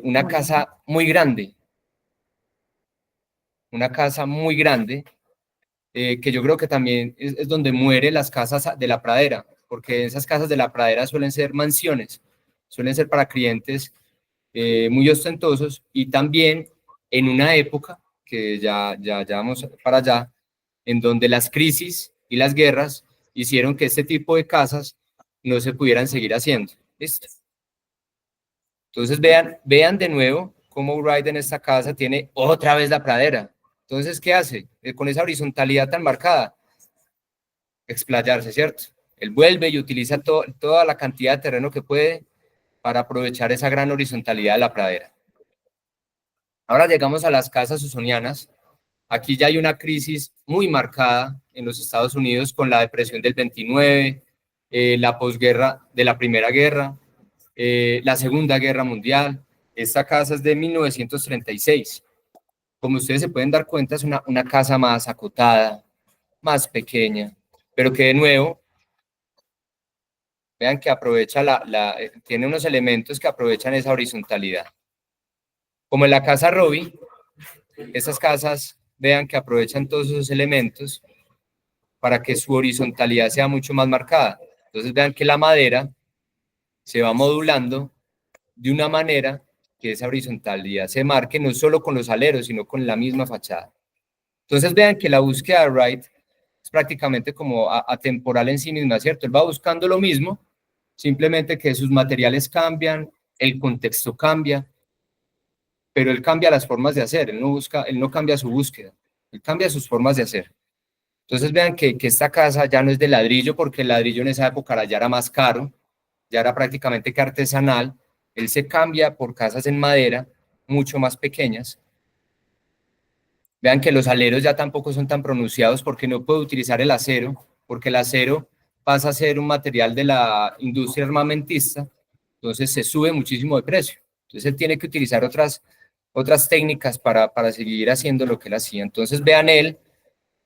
una casa muy grande, que yo creo que también es donde mueren las casas de la pradera, porque esas casas de la pradera suelen ser mansiones, suelen ser para clientes muy ostentosos, y también en una época, que ya vamos para allá, en donde las crisis y las guerras hicieron que este tipo de casas no se pudieran seguir haciendo. ¿Listo? Entonces vean de nuevo cómo Wright en esta casa tiene otra vez la pradera. Entonces, ¿qué hace? Con esa horizontalidad tan marcada, explayarse, ¿cierto? Él vuelve y utiliza toda la cantidad de terreno que puede para aprovechar esa gran horizontalidad de la pradera. Ahora llegamos a las casas usonianas. Aquí ya hay una crisis muy marcada en los Estados Unidos con la depresión del 29, la posguerra de la Primera Guerra, la Segunda Guerra Mundial. Esta casa es de 1936. Como ustedes se pueden dar cuenta, es una casa más acotada, más pequeña, pero que de nuevo, vean que aprovecha tiene unos elementos que aprovechan esa horizontalidad. Como en la casa Robbie, esas casas, vean que aprovechan todos esos elementos para que su horizontalidad sea mucho más marcada. Entonces vean que la madera se va modulando de una manera que esa horizontalidad se marque no solo con los aleros, sino con la misma fachada. Entonces vean que la búsqueda de Wright es prácticamente como atemporal en sí misma, ¿cierto? Él va buscando lo mismo, simplemente que sus materiales cambian, el contexto cambia, pero él cambia las formas de hacer, él no cambia su búsqueda, él cambia sus formas de hacer. Entonces vean que esta casa ya no es de ladrillo, porque el ladrillo en esa época ya era más caro, ya era prácticamente que artesanal. Él se cambia por casas en madera, mucho más pequeñas. Vean que los aleros ya tampoco son tan pronunciados, porque no puede utilizar el acero, porque el acero pasa a ser un material de la industria armamentista, entonces se sube muchísimo de precio. Entonces él tiene que utilizar otras técnicas para seguir haciendo lo que él hacía. Entonces vean él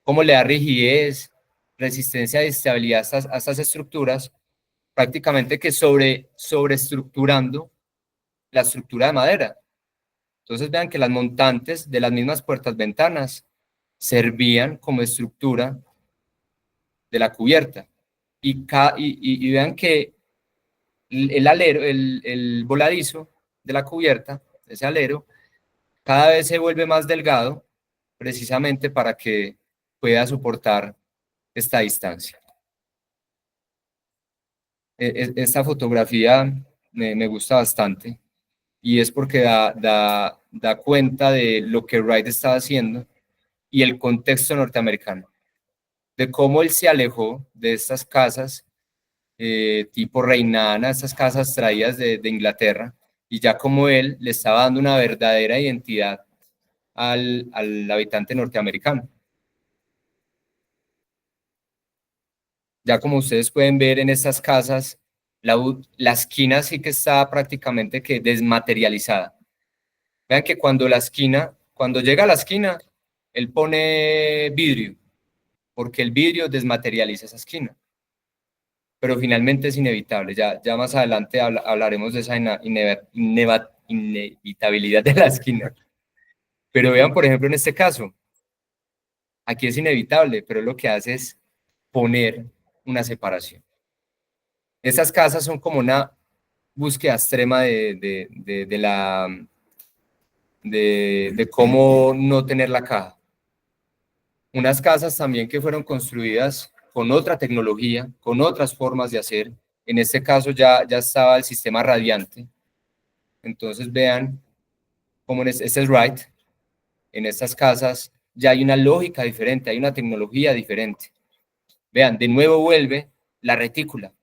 cómo le da rigidez, resistencia y estabilidad a estas estructuras, prácticamente que sobreestructurando la estructura de madera. Entonces vean que las montantes de las mismas puertas ventanas servían como estructura de la cubierta. Y vean que el alero, el voladizo de la cubierta, ese alero, cada vez se vuelve más delgado, precisamente para que pueda soportar esta distancia. Esta fotografía me gusta bastante, y es porque da cuenta de lo que Wright estaba haciendo y el contexto norteamericano, de cómo él se alejó de estas casas tipo Reinana, estas casas traídas de Inglaterra, y ya como él le estaba dando una verdadera identidad al habitante norteamericano. Ya como ustedes pueden ver en estas casas, la esquina sí que está prácticamente que desmaterializada. Vean que cuando llega a la esquina, él pone vidrio, porque el vidrio desmaterializa esa esquina. Pero finalmente es inevitable. Ya más adelante hablaremos de esa inevitabilidad de la esquina. Pero vean, por ejemplo, en este caso, aquí es inevitable, pero lo que hace es poner una separación. Estas casas son como una búsqueda extrema de cómo no tener la caja. Unas casas también que fueron construidas con otra tecnología, con otras formas de hacer. En este caso ya estaba el sistema radiante. Entonces vean cómo este es Wright. En estas casas ya hay una lógica diferente, hay una tecnología diferente. Vean, de nuevo vuelve la retícula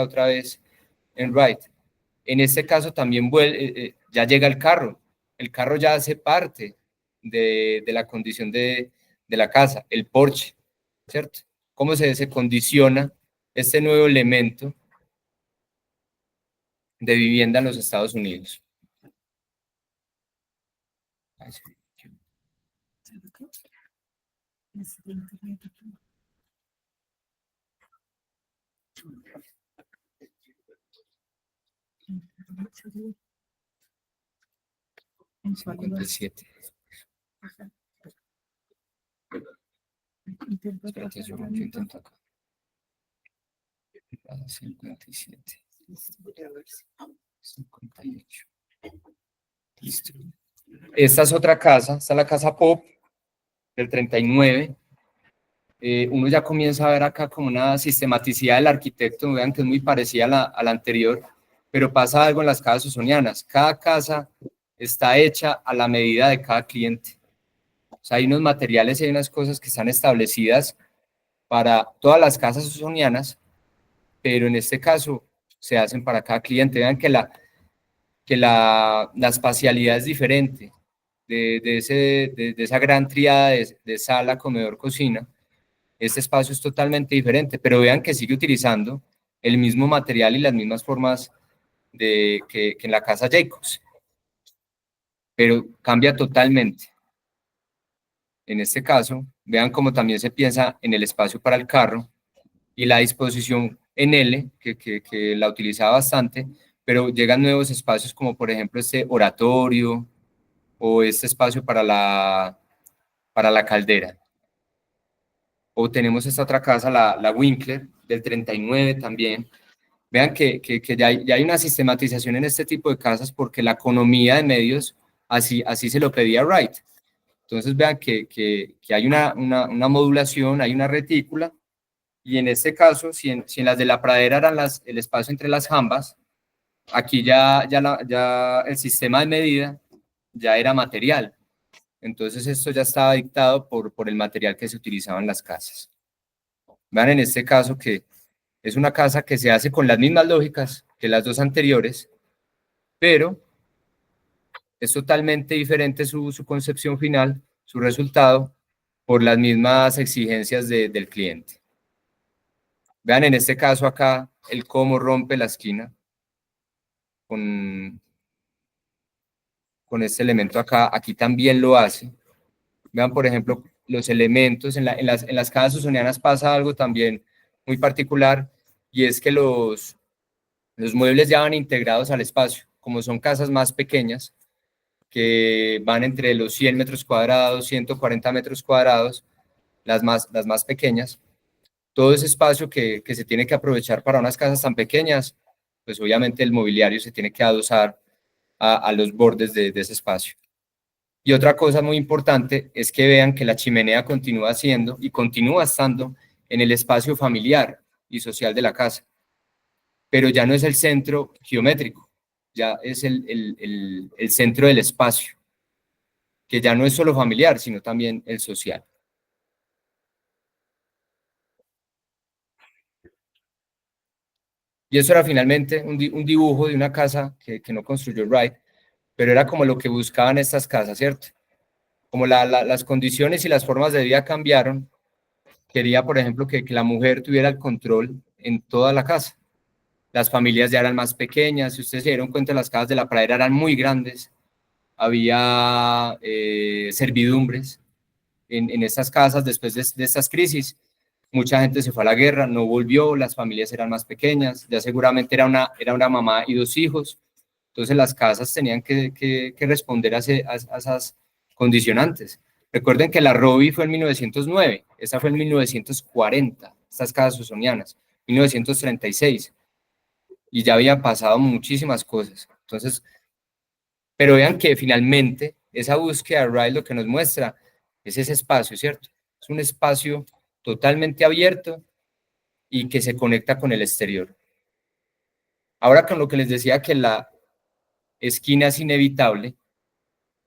otra vez en Wright. En este caso también ya llega el carro ya hace parte de la condición de la casa, el porche, ¿cierto? ¿Cómo se condiciona este nuevo elemento de vivienda en los Estados Unidos? En 57. Espérate, yo intento acá. 57. 58. Listo. Esta es otra casa, esta es la casa Pop del 39. Uno ya comienza a ver acá como una sistematicidad del arquitecto, vean que es muy parecida a la anterior, pero pasa algo en las casas usonianas. Cada casa está hecha a la medida de cada cliente. O sea, hay unos materiales y hay unas cosas que están establecidas para todas las casas usonianas, pero en este caso se hacen para cada cliente. Vean que la espacialidad es diferente de esa gran tríada de sala, comedor, cocina. Este espacio es totalmente diferente, pero vean que sigue utilizando el mismo material y las mismas formas que en la casa Jacobs, pero cambia totalmente. En este caso, vean cómo también se piensa en el espacio para el carro y la disposición en L, que la utilizaba bastante, pero llegan nuevos espacios como por ejemplo este oratorio o este espacio para la caldera. O tenemos esta otra casa, la Winkler, del 39 también. Vean que ya hay una sistematización en este tipo de casas porque la economía de medios así se lo pedía Wright. Entonces vean que hay una modulación, hay una retícula, y en este caso, si en las de la pradera eran el espacio entre las jambas, aquí ya el sistema de medida ya era material. Entonces esto ya estaba dictado por el material que se utilizaba en las casas. Vean en este caso que es una casa que se hace con las mismas lógicas que las dos anteriores, pero es totalmente diferente su concepción final, su resultado, por las mismas exigencias del cliente. Vean en este caso acá el cómo rompe la esquina con este elemento acá. Aquí también lo hace. Vean, por ejemplo, los elementos. En las casas usonianas pasa algo también muy particular, y es que los muebles ya van integrados al espacio. Como son casas más pequeñas, que van entre los 100 metros cuadrados, 140 metros cuadrados, las más pequeñas, todo ese espacio que se tiene que aprovechar para unas casas tan pequeñas, pues obviamente el mobiliario se tiene que adosar a los bordes de ese espacio. Y otra cosa muy importante es que vean que la chimenea continúa siendo y continúa estando en el espacio familiar y social de la casa, pero ya no es el centro geométrico, ya es el centro del espacio, que ya no es solo familiar, sino también el social. Y eso era finalmente un dibujo de una casa que no construyó Wright, pero era como lo que buscaban estas casas, ¿cierto? Como las condiciones y las formas de vida cambiaron, quería, por ejemplo, que la mujer tuviera el control en toda la casa. Las familias ya eran más pequeñas, si ustedes se dieron cuenta, las casas de la pradera eran muy grandes, había servidumbres en estas casas después de estas crisis. Mucha gente se fue a la guerra, no volvió, las familias eran más pequeñas, ya seguramente era una mamá y 2 hijos, entonces las casas tenían que responder a esas condicionantes. Recuerden que la Robbie fue en 1909, esa fue en 1940, estas casas usonianas, 1936, y ya habían pasado muchísimas cosas. Entonces, pero vean que finalmente esa búsqueda de Wright lo que nos muestra es ese espacio, ¿cierto? Es un espacio totalmente abierto y que se conecta con el exterior. Ahora con lo que les decía que la esquina es inevitable,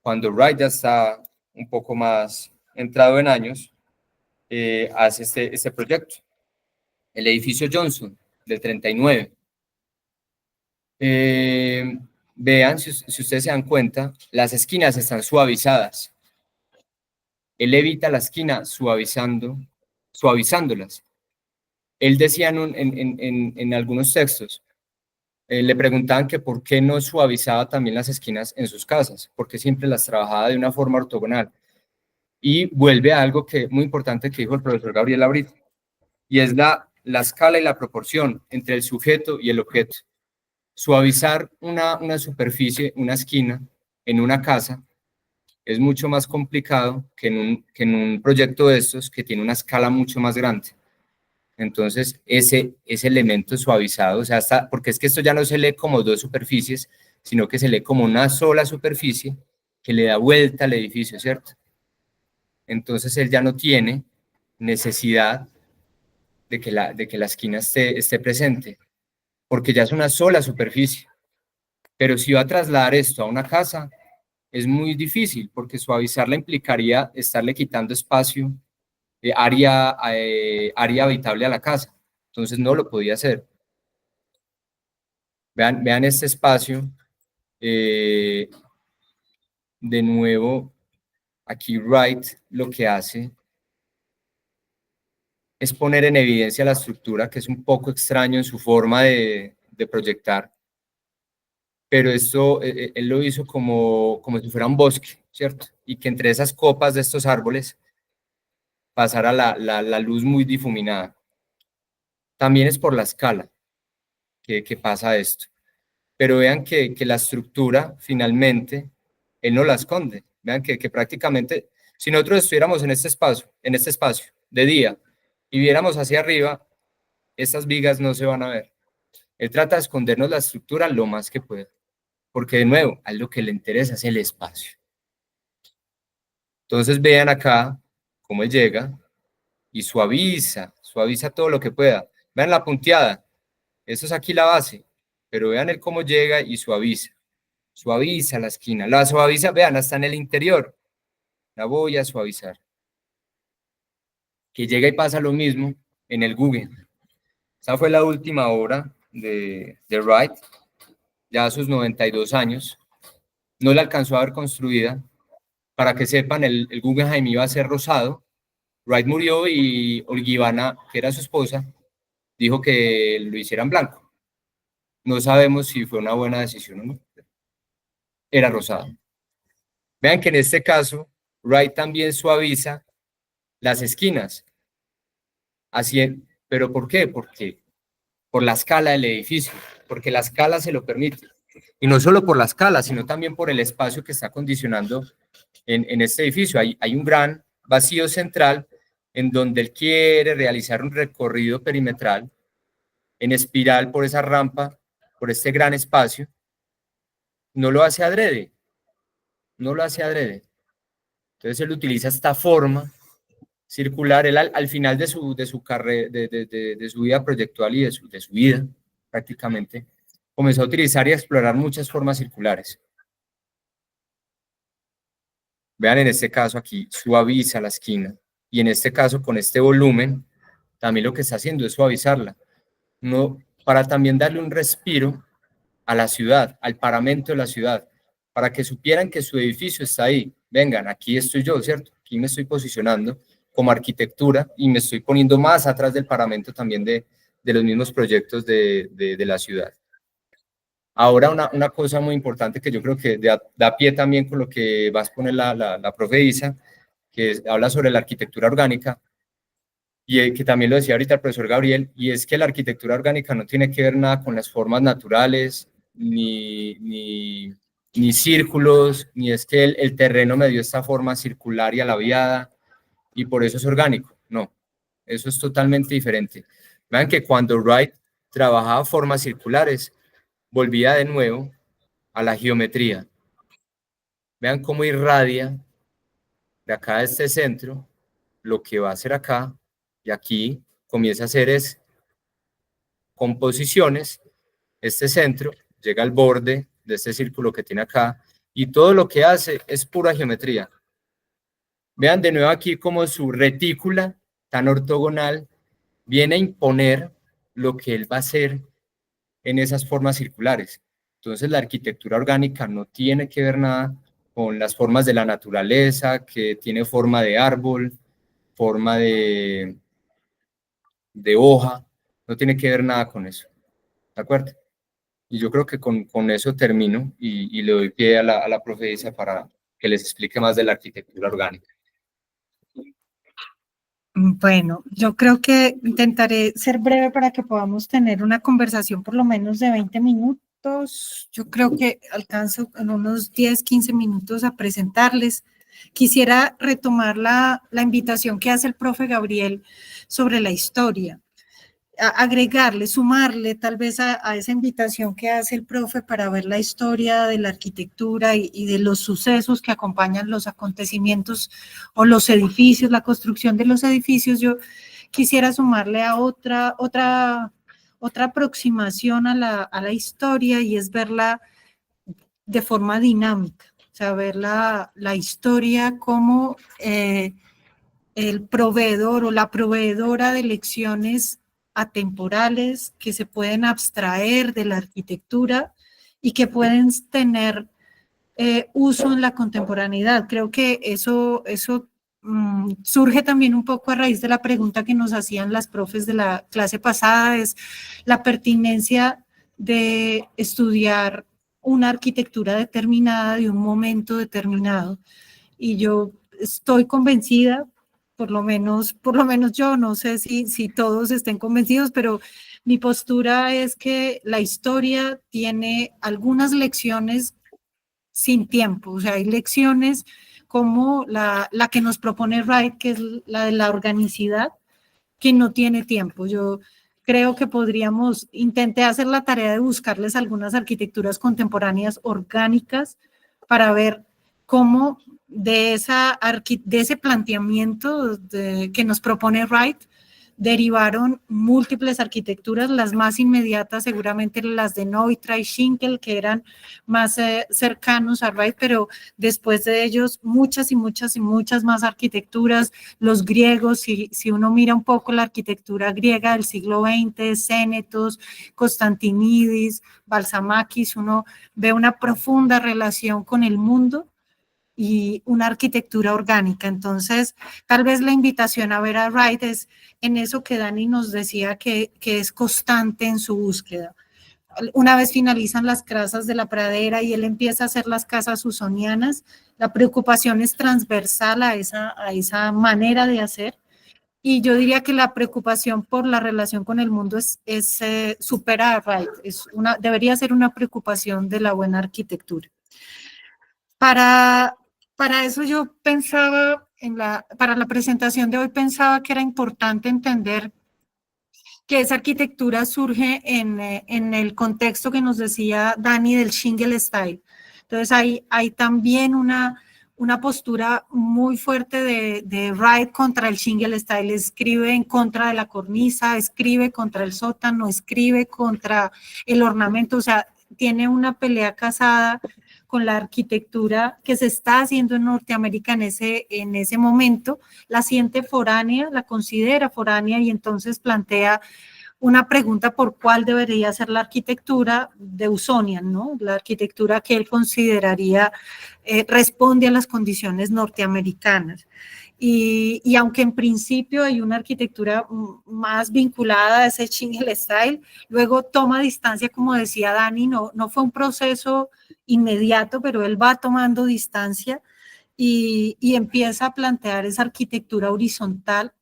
cuando Wright ya está un poco más entrado en años, hace este proyecto. El edificio Johnson, del 39. Vean, si ustedes se dan cuenta, las esquinas están suavizadas. Él evita la esquina suavizándolas. Él decía en algunos textos, le preguntaban que por qué no suavizaba también las esquinas en sus casas, porque siempre las trabajaba de una forma ortogonal. Y vuelve a algo muy importante que dijo el profesor Gabriel ahorita, y es la escala y la proporción entre el sujeto y el objeto. Suavizar una superficie, una esquina en una casa es mucho más complicado que en un proyecto de estos que tiene una escala mucho más grande. Entonces, ese elemento suavizado, o sea, porque es que esto ya no se lee como dos superficies, sino que se lee como una sola superficie que le da vuelta al edificio, ¿cierto? Entonces, él ya no tiene necesidad de que la esquina esté presente, porque ya es una sola superficie. Pero si va a trasladar esto a una casa, es muy difícil, porque suavizarla implicaría estarle quitando espacio, área habitable a la casa. Entonces no lo podía hacer. Vean este espacio. De nuevo, aquí Wright lo que hace es poner en evidencia la estructura, que es un poco extraño en su forma de proyectar. Pero esto, él lo hizo como si fuera un bosque, ¿cierto? Y que entre esas copas de estos árboles pasara la luz muy difuminada. También es por la escala que pasa esto. Pero vean que la estructura, finalmente, él no la esconde. Vean que prácticamente, si nosotros estuviéramos en este espacio de día y viéramos hacia arriba, estas vigas no se van a ver. Él trata de escondernos la estructura lo más que puede. Porque, de nuevo, a él lo que le interesa es el espacio. Entonces, vean acá cómo él llega y suaviza todo lo que pueda. Vean la punteada. Eso es aquí la base. Pero vean el cómo llega y suaviza la esquina, la suaviza, vean, hasta en el interior, la voy a suavizar. Que llega y pasa lo mismo en el Guggenheim. Esa fue la última obra de Wright, ya a sus 92 años, no la alcanzó a ver construida. Para que sepan, el Guggenheim iba a ser rosado. Wright murió y Olgivana, que era su esposa, dijo que lo hicieran blanco. No sabemos si fue una buena decisión o no. Era rosado. Vean que en este caso, Wright también suaviza las esquinas. Así, ¿pero por qué? Porque por la escala del edificio, porque la escala se lo permite. Y no solo por la escala, sino también por el espacio que está condicionando en este edificio. Hay un gran vacío central en donde él quiere realizar un recorrido perimetral en espiral por esa rampa, por este gran espacio. No lo hace adrede, no lo hace adrede. Entonces él utiliza esta forma circular. Él al final de su carrera, de su vida proyectual y de su vida prácticamente, comenzó a utilizar y a explorar muchas formas circulares. Vean, en este caso aquí suaviza la esquina, y en este caso con este volumen también lo que está haciendo es suavizarla, no, para también darle un respiro a la ciudad, al paramento de la ciudad, para que supieran que su edificio está ahí. Vengan, aquí estoy yo, ¿cierto? Aquí me estoy posicionando como arquitectura y me estoy poniendo más atrás del paramento también de los mismos proyectos de la ciudad. Ahora, una cosa muy importante que yo creo que da pie también con lo que va a exponer la profe Isa, que habla sobre la arquitectura orgánica, y que también lo decía ahorita el profesor Gabriel, y es que la arquitectura orgánica no tiene que ver nada con las formas naturales, ni círculos, ni es que el terreno me dio esta forma circular y alaviada, y por eso es orgánico. No, eso es totalmente diferente. Vean que cuando Wright trabajaba formas circulares, volvía de nuevo a la geometría. Vean cómo irradia de acá a este centro lo que va a hacer acá y aquí comienza a hacer es composiciones, este centro llega al borde de este círculo que tiene acá, y todo lo que hace es pura geometría. Vean de nuevo aquí como su retícula tan ortogonal viene a imponer lo que él va a hacer en esas formas circulares. Entonces la arquitectura orgánica no tiene que ver nada con las formas de la naturaleza, que tiene forma de árbol, forma de hoja, no tiene que ver nada con eso, ¿de acuerdo? Y yo creo que con eso termino y le doy pie a la profe Isa para que les explique más de la arquitectura orgánica. Bueno, yo creo que intentaré ser breve para que podamos tener una conversación por lo menos de 20 minutos. Yo creo que alcanzo en unos 10, 15 minutos a presentarles. Quisiera retomar la invitación que hace el profe Gabriel sobre la historia. Agregarle, sumarle tal vez a esa invitación que hace el profe para ver la historia de la arquitectura y de los sucesos que acompañan los acontecimientos o los edificios, la construcción de los edificios. Yo quisiera sumarle a otra aproximación a la historia, y es verla de forma dinámica, o sea, ver la historia como el proveedor o la proveedora de lecciones atemporales que se pueden abstraer de la arquitectura y que pueden tener uso en la contemporaneidad. Creo que eso surge también un poco a raíz de la pregunta que nos hacían las profes de la clase pasada, es la pertinencia de estudiar una arquitectura determinada de un momento determinado. Y yo estoy convencida, por lo menos yo, no sé si todos estén convencidos, pero mi postura es que la historia tiene algunas lecciones sin tiempo, o sea, hay lecciones como la que nos propone Wright, que es la de la organicidad, que no tiene tiempo. Yo creo que intenté hacer la tarea de buscarles algunas arquitecturas contemporáneas orgánicas para ver cómo de ese planteamiento que nos propone Wright derivaron múltiples arquitecturas, las más inmediatas seguramente las de Neutra y Schinkel, que eran más cercanos a Wright, pero después de ellos muchas y muchas y muchas más arquitecturas, los griegos, si uno mira un poco la arquitectura griega del siglo XX, Sénetos, Constantinidis, Balzamakis, uno ve una profunda relación con el mundo y una arquitectura orgánica. Entonces, tal vez la invitación a ver a Wright es en eso que Dani nos decía que es constante en su búsqueda. Una vez finalizan las casas de la pradera y él empieza a hacer las casas usonianas, la preocupación es transversal a esa manera de hacer. Y yo diría que la preocupación por la relación con el mundo supera a Wright, debería ser una preocupación de la buena arquitectura. Para eso yo pensaba, para la presentación de hoy pensaba que era importante entender que esa arquitectura surge en el contexto que nos decía Dani del Shingle Style. Entonces hay también una postura muy fuerte de Wright contra el Shingle Style. Escribe en contra de la cornisa, escribe contra el sótano, escribe contra el ornamento, o sea, tiene una pelea casada con la arquitectura que se está haciendo en Norteamérica en ese momento, la siente foránea, la considera foránea, y entonces plantea una pregunta por cuál debería ser la arquitectura de Usonian, ¿no? La arquitectura que él consideraría responde a las condiciones norteamericanas. Y aunque en principio hay una arquitectura más vinculada a ese Shingle Style, luego toma distancia, como decía Dani, no fue un proceso inmediato, pero él va tomando distancia y empieza a plantear esa arquitectura horizontal,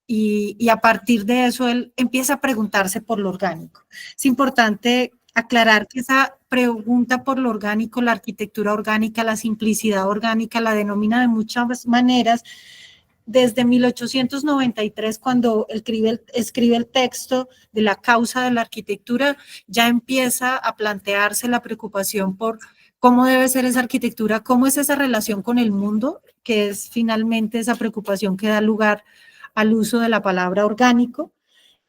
y a partir de eso él empieza a preguntarse por lo orgánico. Es importante aclarar que esa pregunta por lo orgánico, la arquitectura orgánica, la simplicidad orgánica, la denomina de muchas maneras. Desde 1893, cuando escribe el texto de la causa de la arquitectura, ya empieza a plantearse la preocupación por cómo debe ser esa arquitectura, cómo es esa relación con el mundo, que es finalmente esa preocupación que da lugar al uso de la palabra orgánico.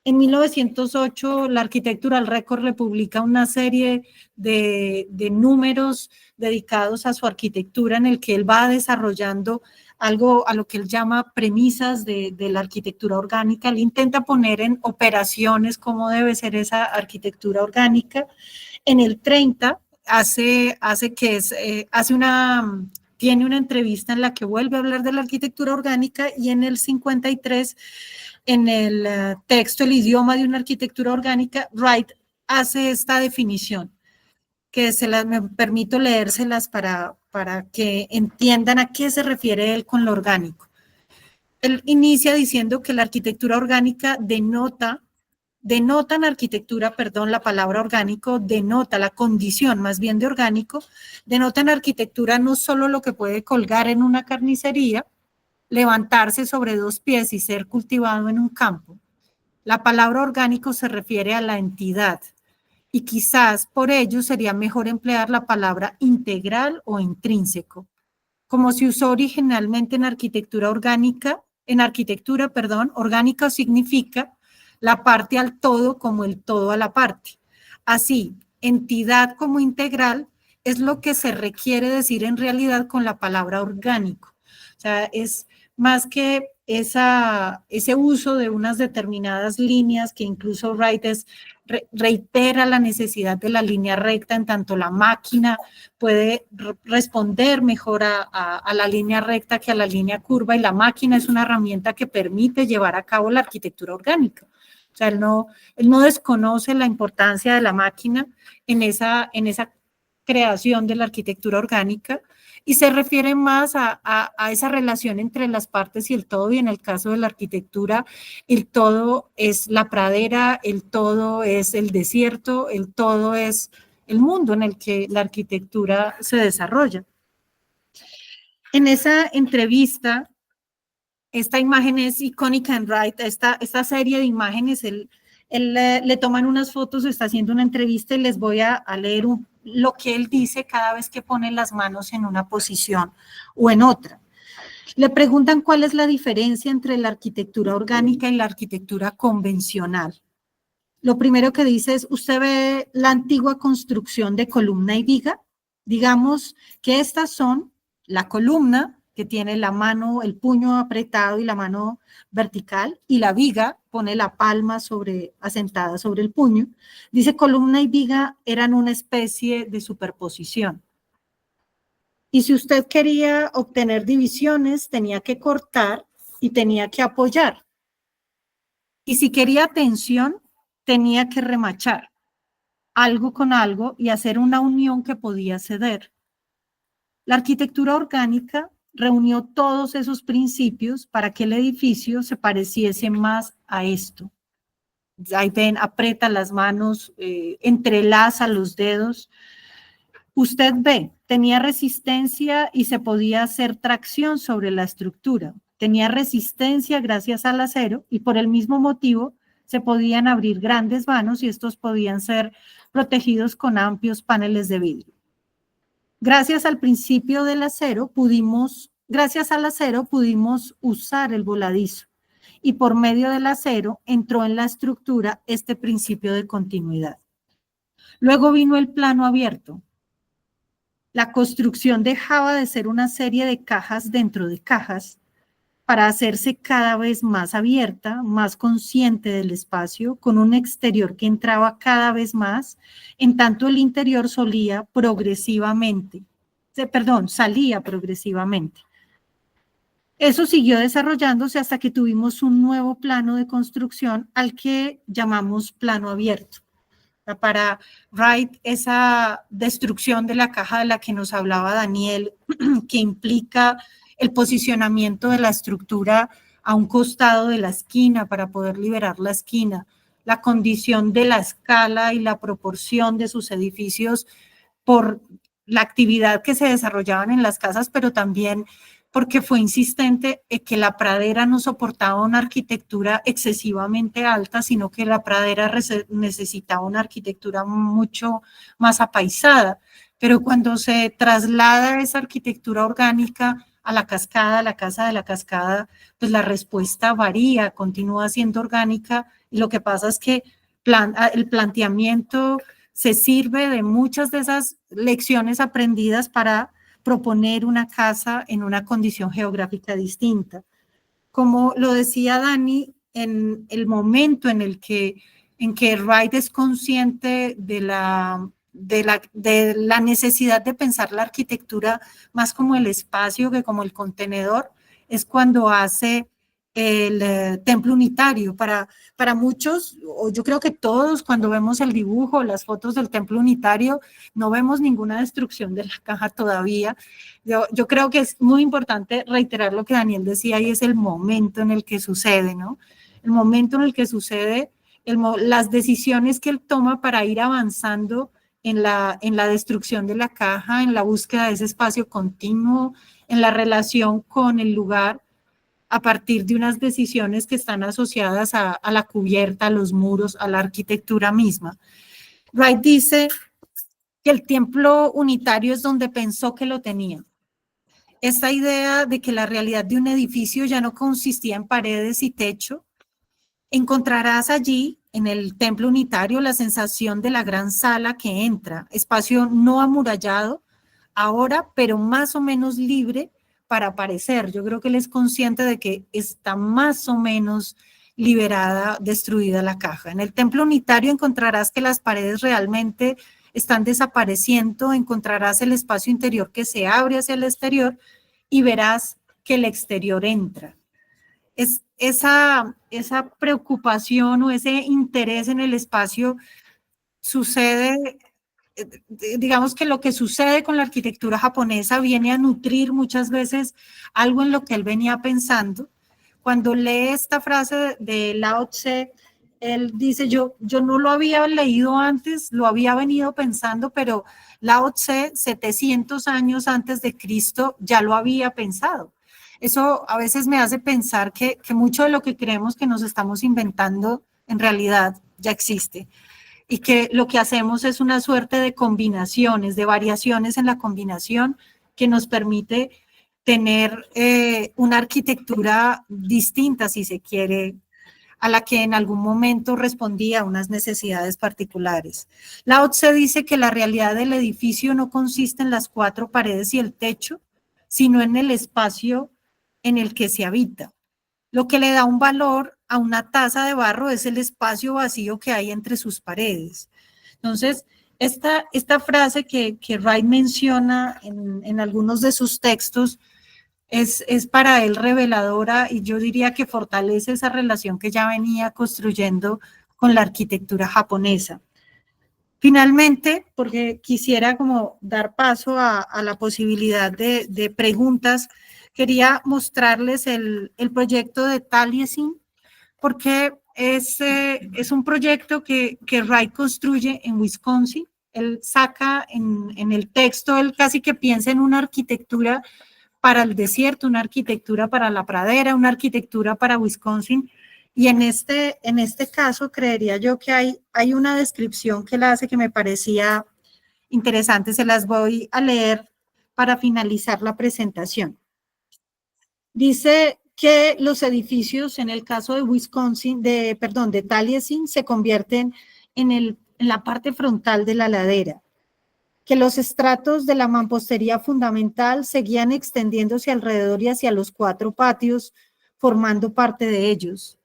En 1908, la Architectural Record le publica una serie de números dedicados a su arquitectura en el que él va desarrollando algo a lo que él llama premisas de la arquitectura orgánica. Él intenta poner en operaciones cómo debe ser esa arquitectura orgánica. En el 30 tiene una entrevista en la que vuelve a hablar de la arquitectura orgánica, y en el 53, en el texto El idioma de una arquitectura orgánica, Wright hace esta definición, que me permito leérselas para que entiendan a qué se refiere él con lo orgánico. Él inicia diciendo que la arquitectura orgánica la palabra orgánico denota la condición más bien de orgánico, denota en arquitectura no solo lo que puede colgar en una carnicería, levantarse sobre 2 pies y ser cultivado en un campo. La palabra orgánico se refiere a la entidad, y quizás por ello sería mejor emplear la palabra integral o intrínseco. Como se usó originalmente en arquitectura orgánica, orgánica significa la parte al todo como el todo a la parte. Así, entidad como integral es lo que se requiere decir en realidad con la palabra orgánico. O sea, es más que ese uso de unas determinadas líneas, que incluso Wright reitera la necesidad de la línea recta, en tanto la máquina puede responder mejor a la línea recta que a la línea curva, y la máquina es una herramienta que permite llevar a cabo la arquitectura orgánica. O sea, él no desconoce la importancia de la máquina en esa creación de la arquitectura orgánica, y se refiere más a esa relación entre las partes y el todo, y en el caso de la arquitectura, el todo es la pradera, el todo es el desierto, el todo es el mundo en el que la arquitectura se desarrolla. En esa entrevista, esta imagen es icónica en Wright, esta serie de imágenes, él le toman unas fotos, está haciendo una entrevista, y les voy a leer lo que él dice cada vez que pone las manos en una posición o en otra. Le preguntan cuál es la diferencia entre la arquitectura orgánica y la arquitectura convencional. Lo primero que dice es, ¿usted ve la antigua construcción de columna y viga? Digamos que estas son la columna, que tiene la mano, el puño apretado y la mano vertical, y la viga pone la palma asentada sobre el puño. Dice, columna y viga eran una especie de superposición. Y si usted quería obtener divisiones, tenía que cortar y tenía que apoyar. Y si quería tensión, tenía que remachar algo con algo y hacer una unión que podía ceder. La arquitectura orgánica reunió todos esos principios para que el edificio se pareciese más a esto. Ahí ven, aprieta las manos, entrelaza los dedos. Usted ve, tenía resistencia y se podía hacer tracción sobre la estructura. Tenía resistencia gracias al acero, y por el mismo motivo se podían abrir grandes vanos, y estos podían ser protegidos con amplios paneles de vidrio. Gracias al acero pudimos usar el voladizo, y por medio del acero entró en la estructura este principio de continuidad. Luego vino el plano abierto. La construcción dejaba de ser una serie de cajas dentro de cajas para hacerse cada vez más abierta, más consciente del espacio, con un exterior que entraba cada vez más, en tanto el interior salía progresivamente. Eso siguió desarrollándose hasta que tuvimos un nuevo plano de construcción al que llamamos plano abierto. Para Wright, esa destrucción de la caja de la que nos hablaba Daniel, que implica el posicionamiento de la estructura a un costado de la esquina para poder liberar la esquina, la condición de la escala y la proporción de sus edificios por la actividad que se desarrollaban en las casas, pero también porque fue insistente en que la pradera no soportaba una arquitectura excesivamente alta, sino que la pradera necesitaba una arquitectura mucho más apaisada. Pero cuando se traslada esa arquitectura orgánica a la cascada, la casa de la cascada, pues la respuesta varía, continúa siendo orgánica, y lo que pasa es que el planteamiento se sirve de muchas de esas lecciones aprendidas para proponer una casa en una condición geográfica distinta. Como lo decía Dani, en el momento en que Wright es consciente de la necesidad de pensar la arquitectura más como el espacio que como el contenedor, es cuando hace el templo unitario. Para muchos, o yo creo que todos, cuando vemos el dibujo, las fotos del templo unitario, no vemos ninguna destrucción de la caja todavía. Yo creo que es muy importante reiterar lo que Daniel decía, y es el momento en el que sucede, ¿no? El momento en el que sucede, las decisiones que él toma para ir avanzando en la destrucción de la caja, en la búsqueda de ese espacio continuo, en la relación con el lugar, a partir de unas decisiones que están asociadas a la cubierta, a los muros, a la arquitectura misma. Wright dice que el templo unitario es donde pensó que lo tenía. Esta idea de que la realidad de un edificio ya no consistía en paredes y techo, encontrarás allí, en el templo unitario, la sensación de la gran sala que entra, espacio no amurallado ahora, pero más o menos libre para aparecer. Yo creo que él es consciente de que está más o menos liberada, destruida la caja. En el templo unitario encontrarás que las paredes realmente están desapareciendo, encontrarás el espacio interior que se abre hacia el exterior y verás que el exterior entra. Es esa preocupación o ese interés en el espacio sucede, digamos que lo que sucede con la arquitectura japonesa viene a nutrir muchas veces algo en lo que él venía pensando. Cuando lee esta frase de Lao Tse, él dice, yo no lo había leído antes, lo había venido pensando, pero Lao Tse, 700 años antes de Cristo, ya lo había pensado. Eso a veces me hace pensar que mucho de lo que creemos que nos estamos inventando en realidad ya existe, y que lo que hacemos es una suerte de combinaciones, de variaciones en la combinación que nos permite tener una arquitectura distinta, si se quiere, a la que en algún momento respondía a unas necesidades particulares. Lao Tse dice que la realidad del edificio no consiste en las 4 paredes y el techo, sino en el espacio en el que se habita. Lo que le da un valor a una taza de barro es el espacio vacío que hay entre sus paredes. Entonces, esta frase que Wright menciona en algunos de sus textos es para él reveladora, y yo diría que fortalece esa relación que ya venía construyendo con la arquitectura japonesa. Finalmente, porque quisiera como dar paso a la posibilidad de preguntas, quería mostrarles el proyecto de Taliesin, porque es un proyecto que Wright construye en Wisconsin. Él saca en el texto, él casi que piensa en una arquitectura para el desierto, una arquitectura para la pradera, una arquitectura para Wisconsin. Y en este caso, creería yo que hay una descripción que él hace que me parecía interesante. Se las voy a leer para finalizar la presentación. Dice que los edificios, en el caso de Wisconsin, de Taliesin, se convierten en la parte frontal de la ladera, que los estratos de la mampostería fundamental seguían extendiéndose alrededor y hacia los 4 patios, formando parte de ellos.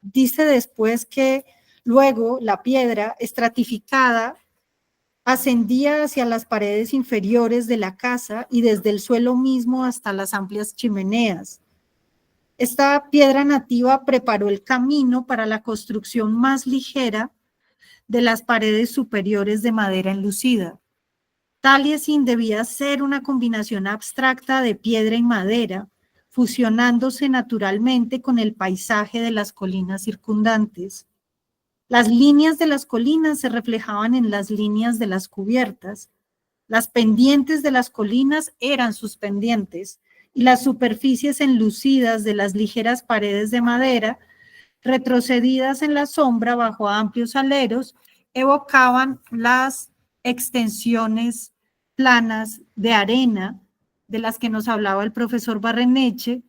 Dice después que luego la piedra estratificada ascendía hacia las paredes inferiores de la casa y desde el suelo mismo hasta las amplias chimeneas. Esta piedra nativa preparó el camino para la construcción más ligera de las paredes superiores de madera enlucida. Taliesin debía ser una combinación abstracta de piedra y madera, fusionándose naturalmente con el paisaje de las colinas circundantes. Las líneas de las colinas se reflejaban en las líneas de las cubiertas. Las pendientes de las colinas eran sus pendientes, y las superficies enlucidas de las ligeras paredes de madera, retrocedidas en la sombra bajo amplios aleros, evocaban las extensiones planas de arena de las que nos hablaba el profesor Barreneche,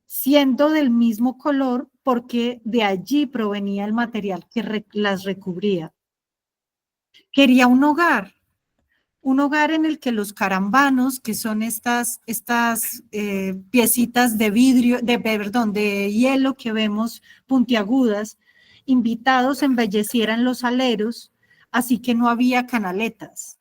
siendo del mismo color porque de allí provenía el material que las recubría. Quería un hogar en el que los carambanos, que son estas piecitas de vidrio, de hielo que vemos puntiagudas, invitados embellecieran los aleros, así que no había canaletas.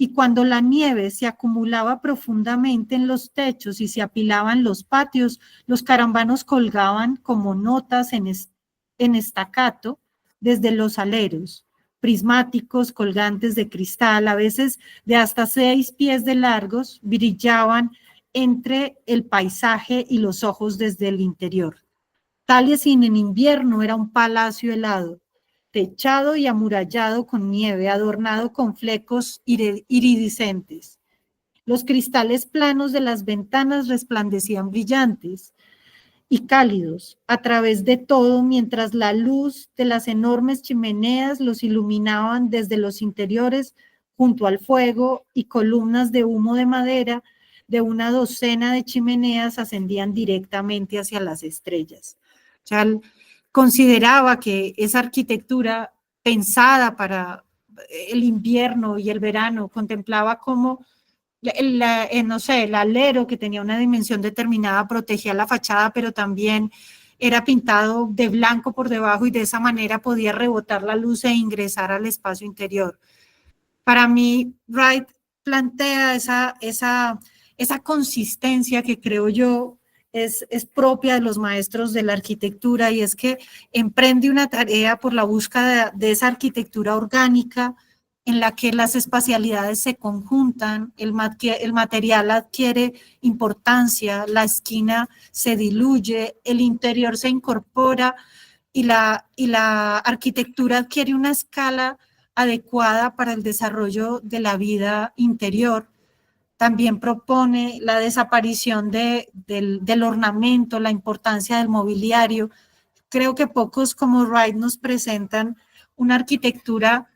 Y cuando la nieve se acumulaba profundamente en los techos y se apilaba en los patios, los carambanos colgaban como notas en estacato desde los aleros, prismáticos, colgantes de cristal, a veces de hasta 6 pies de largos, brillaban entre el paisaje y los ojos desde el interior. Taliesin en invierno era un palacio helado, techado y amurallado con nieve, adornado con flecos iridiscentes. Los cristales planos de las ventanas resplandecían brillantes y cálidos a través de todo, mientras la luz de las enormes chimeneas los iluminaban desde los interiores junto al fuego, y columnas de humo de madera de una docena de chimeneas ascendían directamente hacia las estrellas. O sea, consideraba que esa arquitectura pensada para el invierno y el verano contemplaba como no sé, el alero, que tenía una dimensión determinada, protegía la fachada, pero también era pintado de blanco por debajo y de esa manera podía rebotar la luz e ingresar al espacio interior. Para mí, Wright plantea esa consistencia que creo yo es propia de los maestros de la arquitectura, y es que emprende una tarea por la búsqueda de esa arquitectura orgánica en la que las espacialidades se conjuntan, el material adquiere importancia, la esquina se diluye, el interior se incorpora y la arquitectura adquiere una escala adecuada para el desarrollo de la vida interior. También propone la desaparición del ornamento, la importancia del mobiliario. Creo que pocos como Wright nos presentan una arquitectura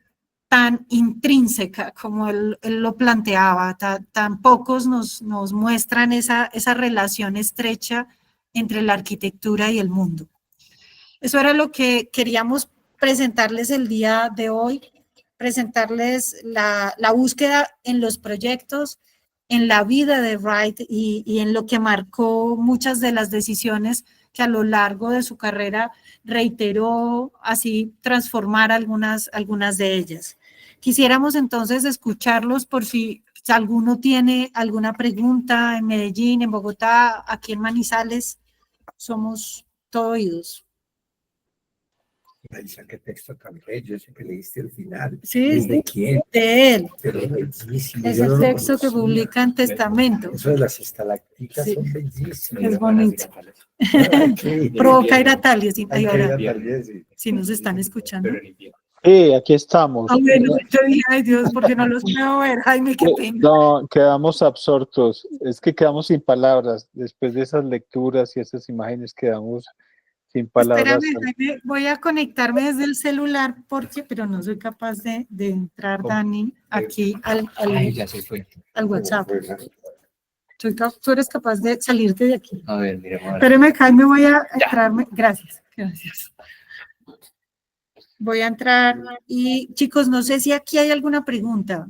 tan intrínseca como él lo planteaba, tan pocos nos muestran esa relación estrecha entre la arquitectura y el mundo. Eso era lo que queríamos presentarles el día de hoy, presentarles la búsqueda en los proyectos, en la vida de Wright y en lo que marcó muchas de las decisiones que a lo largo de su carrera reiteró, así transformar algunas de ellas. Quisiéramos entonces escucharlos por si alguno tiene alguna pregunta en Medellín, en Bogotá, aquí en Manizales. Somos todo oídos. Marisa, qué texto tan bello, ese que leíste al final. Sí, ¿De quién? De él. Pero es bellísimo. Es el texto que publica en Testamento. Eso de las estalactitas Sí. son bellísimas. Es bonito. Ay, Provoca ir a Taliesin. Hay Ahí que ir ahora, a Taliesin. si nos están escuchando. Sí, aquí estamos. Ah, bueno, yo dije, ay Dios, porque no los puedo ver. Jaime, qué pena. No, quedamos absortos. Es que quedamos sin palabras. Después de esas lecturas y esas imágenes quedamos sin palabras. Espérame, Jaime, voy a conectarme desde el celular, pero no soy capaz de entrar, Dani, aquí Ay, ya se fue. al WhatsApp. Tú eres capaz de salirte de aquí. A ver, mira, vamos a ver. Espérame, Jaime, voy a entrarme. Gracias. Voy a entrar y, chicos, no sé si aquí hay alguna pregunta.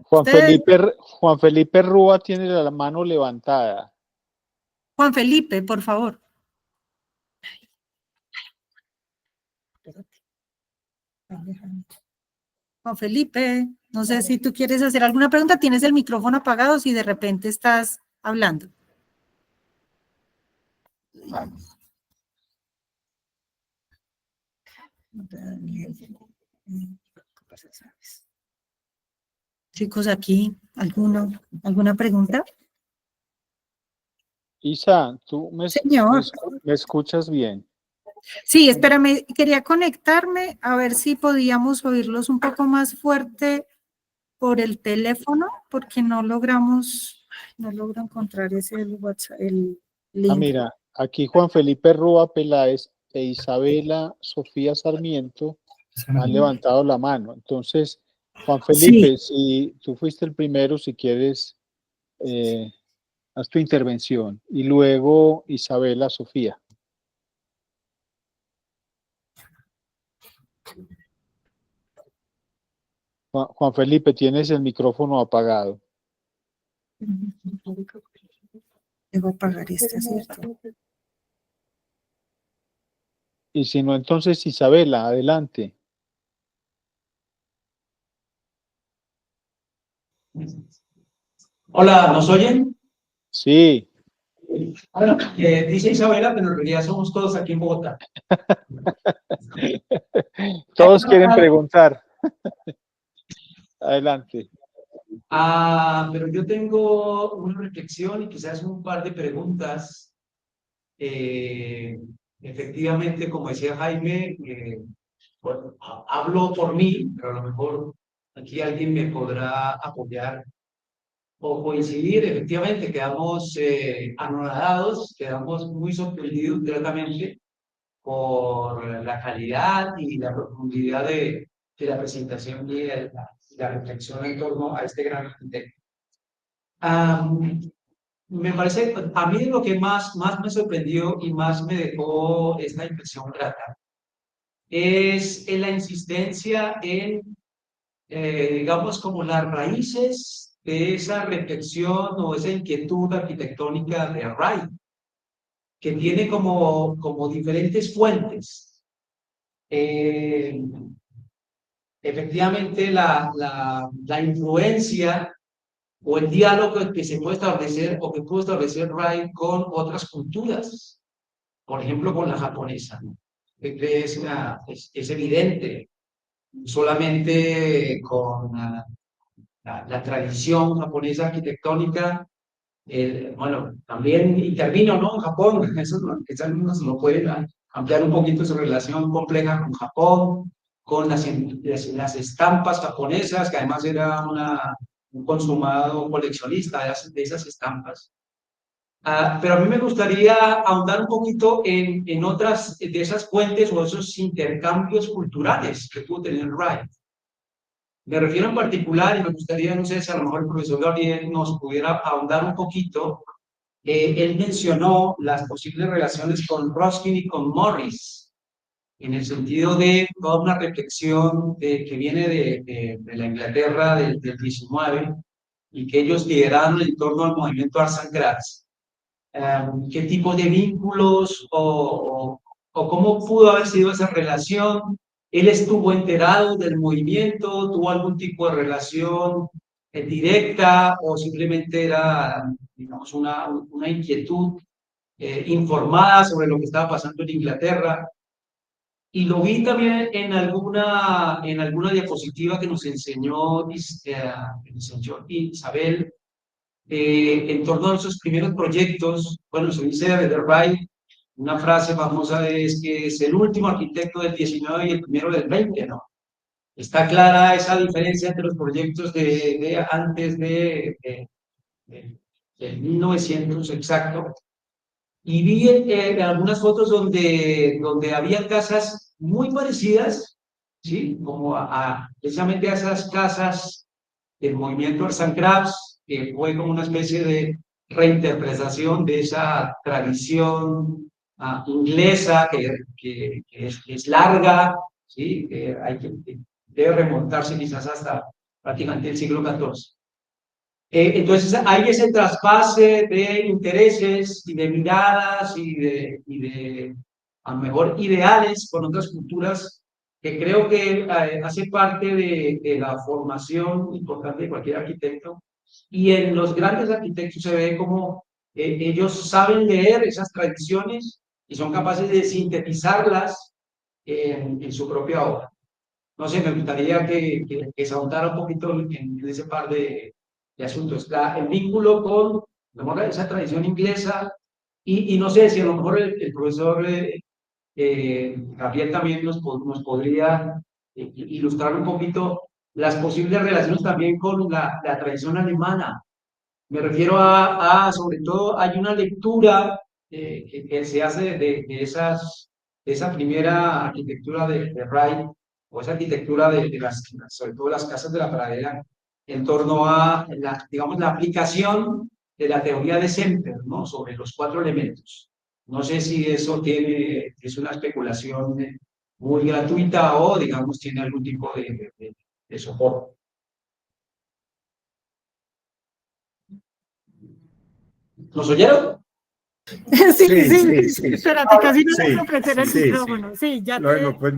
Juan Felipe Rúa tiene la mano levantada. Juan Felipe, por favor. Juan Felipe, no sé si tú quieres hacer alguna pregunta. Tienes el micrófono apagado si de repente estás hablando. Chicos, aquí, ¿alguna pregunta? Isa, ¿tú Señor. me escuchas bien? Sí, espérame, quería conectarme a ver si podíamos oírlos un poco más fuerte por el teléfono, porque no logro encontrar el WhatsApp, el link. Mira, aquí Juan Felipe Rúa Peláez e Isabela Sofía Sarmiento han levantado la mano. Entonces, Juan Felipe, si tú fuiste el primero, si quieres haz tu intervención. Y luego Isabela, Sofía. Juan Felipe, tienes el micrófono apagado. Debo apagar este, ¿cierto? Y si no, entonces Isabela, adelante. Hola, ¿nos oyen? Sí. Bueno, dice Isabela, pero en realidad somos todos aquí en Bogotá. Todos quieren preguntar. Adelante. Pero yo tengo una reflexión y quizás un par de preguntas. Efectivamente, como decía Jaime, bueno, hablo por mí, pero a lo mejor aquí alguien me podrá apoyar o coincidir. Efectivamente, quedamos anonadados, quedamos muy sorprendidos gratamente por la calidad y la profundidad de la presentación y la reflexión en torno a este gran arquitecto. Me parece, a mí lo que más me sorprendió y más me dejó esta impresión grata es en la insistencia en, digamos, como las raíces de esa reflexión o esa inquietud arquitectónica de Wright, que tiene como diferentes fuentes. Efectivamente, la influencia o el diálogo que se puede establecer o que pudo establecer Wright con otras culturas, por ejemplo, con la japonesa, ¿no? Que es evidente, solamente con la tradición japonesa arquitectónica. Bueno, también intervino, ¿no? En Japón, eso quizás nos lo pueden ampliar un poquito su relación compleja con Japón, con las estampas japonesas, que además era un consumado coleccionista de esas estampas. Pero a mí me gustaría ahondar un poquito en otras de esas fuentes o esos intercambios culturales que pudo tener Wright. Me refiero en particular, y me gustaría, no sé si a lo mejor el profesor Gabriel nos pudiera ahondar un poquito. Él mencionó las posibles relaciones con Ruskin y con Morris, en el sentido de toda una reflexión que viene de la Inglaterra del 19 y que ellos lideraron en torno al movimiento Arts and Crafts. ¿Qué tipo de vínculos o cómo pudo haber sido esa relación? ¿Él estuvo enterado del movimiento? ¿Tuvo algún tipo de relación directa o simplemente era, digamos, una inquietud informada sobre lo que estaba pasando en Inglaterra? Y lo vi también en alguna diapositiva que nos enseñó Isabel en torno a esos primeros proyectos. Bueno, se dice de Wright, una frase famosa es que es el último arquitecto del 19 y el primero del 20, ¿no? Está clara esa diferencia entre los proyectos de antes de 1900 exacto. Y vi algunas fotos donde había casas muy parecidas, ¿sí? Como precisamente a esas casas del movimiento Arts and Crafts, que fue como una especie de reinterpretación de esa tradición inglesa que es larga, ¿sí? Que debe remontarse quizás hasta prácticamente el siglo XIV. Entonces hay ese traspase de intereses y de miradas y de a lo mejor ideales con otras culturas que creo que hace parte de la formación importante de cualquier arquitecto. Y en los grandes arquitectos se ve como ellos saben leer esas tradiciones y son capaces de sintetizarlas en su propia obra. No sé, me gustaría que se ahondara un poquito en ese par de asuntos. El vínculo con a lo mejor, esa tradición inglesa y no sé si a lo mejor el profesor Gabriel también nos podría ilustrar un poquito las posibles relaciones también con la tradición alemana. Me refiero sobre todo, hay una lectura que se hace de esa primera arquitectura de Wright, o esa arquitectura sobre todo las casas de la pradera, en torno a, digamos, la aplicación de la teoría de Semper, ¿no? Sobre los 4 elementos. No sé si eso es una especulación muy gratuita o, digamos, tiene algún tipo de soporte. ¿Nos oyeron? Sí. Espérate, casi no Sí, te ofrecer el sí, micrófono. Sí, ya Bueno, te... pues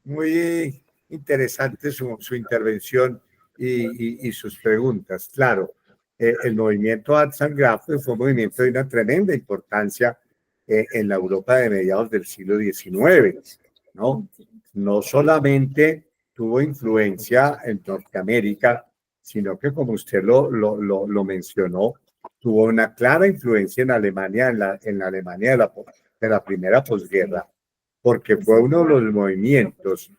muy interesante su intervención y sus preguntas. Claro, el movimiento Arts and Crafts fue un movimiento de una tremenda importancia en la Europa de mediados del siglo XIX, ¿no? No solamente tuvo influencia en Norteamérica, sino que, como usted lo mencionó, tuvo una clara influencia en Alemania, en la Alemania de la primera posguerra, porque fue uno de los movimientos,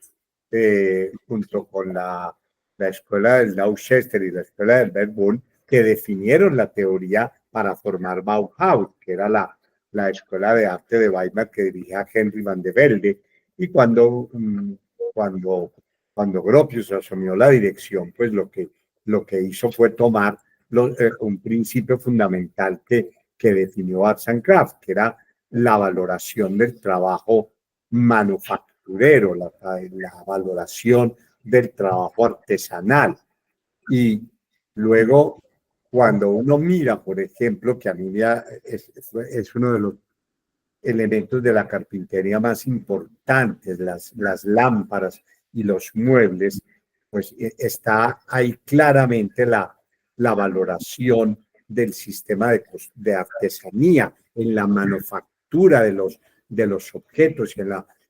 junto con la escuela del Lauchester y la escuela del Verbund, que definieron la teoría para formar Bauhaus, que era la escuela de arte de Weimar que dirigía Henry van de Velde. Y cuando, cuando Gropius asumió la dirección, pues lo que hizo fue tomar un principio fundamental que definió Arts and Crafts, que era la valoración del trabajo manufacturero, la valoración del trabajo artesanal. Y luego, cuando uno mira, por ejemplo, que a mí es uno de los elementos de la carpintería más importantes, las lámparas y los muebles, pues está ahí claramente la valoración del sistema de artesanía en la manufactura de los objetos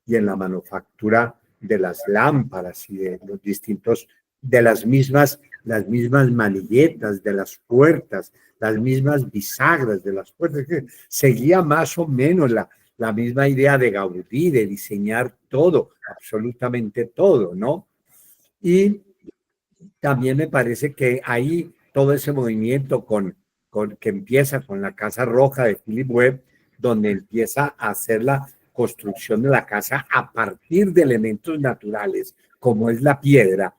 y en la manufactura de las lámparas y de los distintos, de las mismas manilletas, de las puertas, las mismas bisagras de las puertas. Seguía más o menos la misma idea de Gaudí, de diseñar todo, absolutamente todo, ¿no? Y también me parece que ahí todo ese movimiento que empieza con la Casa Roja de Philip Webb, donde empieza a hacer la construcción de la casa a partir de elementos naturales, como es la piedra,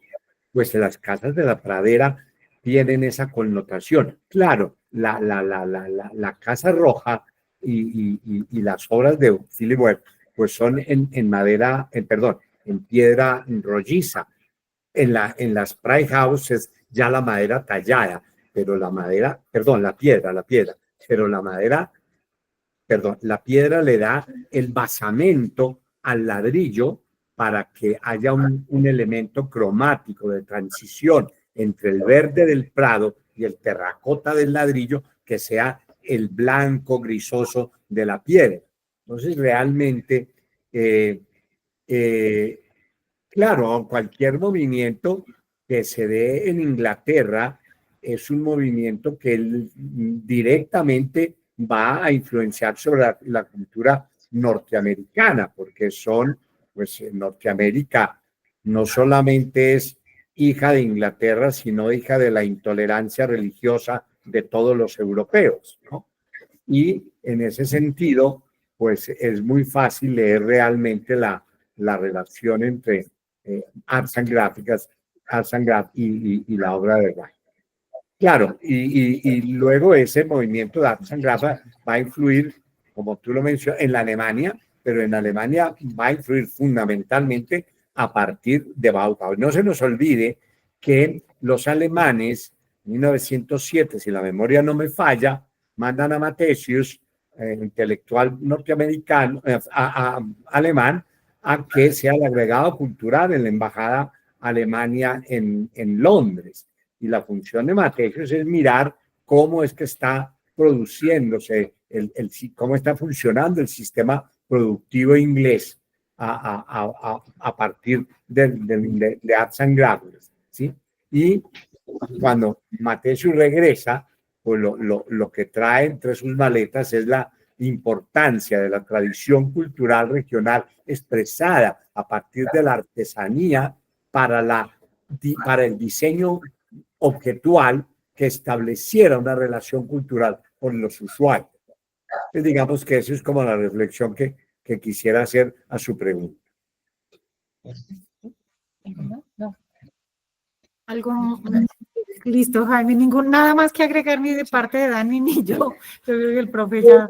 pues las casas de la pradera tienen esa connotación. Claro, la Casa Roja y las obras de Philip Webb, pues son en madera, perdón, en piedra rolliza. En las Pride Houses ya la madera tallada, pero la madera, perdón, la piedra, pero la madera, perdón, la piedra le da el basamento al ladrillo para que haya un elemento cromático de transición entre el verde del prado y el terracota del ladrillo, que sea el blanco grisoso de la piedra. Entonces, realmente, eh, eh, claro, cualquier movimiento que se dé en Inglaterra es un movimiento que directamente va a influenciar sobre la cultura norteamericana, porque pues Norteamérica no solamente es hija de Inglaterra, sino hija de la intolerancia religiosa de todos los europeos, ¿no? Y en ese sentido, pues es muy fácil leer realmente la relación entre Arts and Graphics, y la obra de Wright. Claro, y luego ese movimiento de Arts and Graphics va a influir, como tú lo mencionas, en la Alemania, pero en Alemania va a influir fundamentalmente a partir de Bauhaus. No se nos olvide que los alemanes, en 1907, si la memoria no me falla, mandan a Mathesius, intelectual norteamericano, alemán, a que sea el agregado cultural en la embajada Alemania en Londres. Y la función de Mathesius es mirar cómo es que está produciéndose, cómo está funcionando el sistema productivo inglés a partir de Arts and Crafts, ¿sí? Y cuando Mathesius regresa, pues lo que trae entre sus maletas es la importancia de la tradición cultural regional expresada a partir de la artesanía para el diseño objetual que estableciera una relación cultural con los usuarios. Entonces, digamos que eso es como la reflexión que quisiera hacer a su pregunta. No. Algo, listo, Jaime, nada más que agregar ni de parte de Dani ni yo. Yo creo que el profe ya.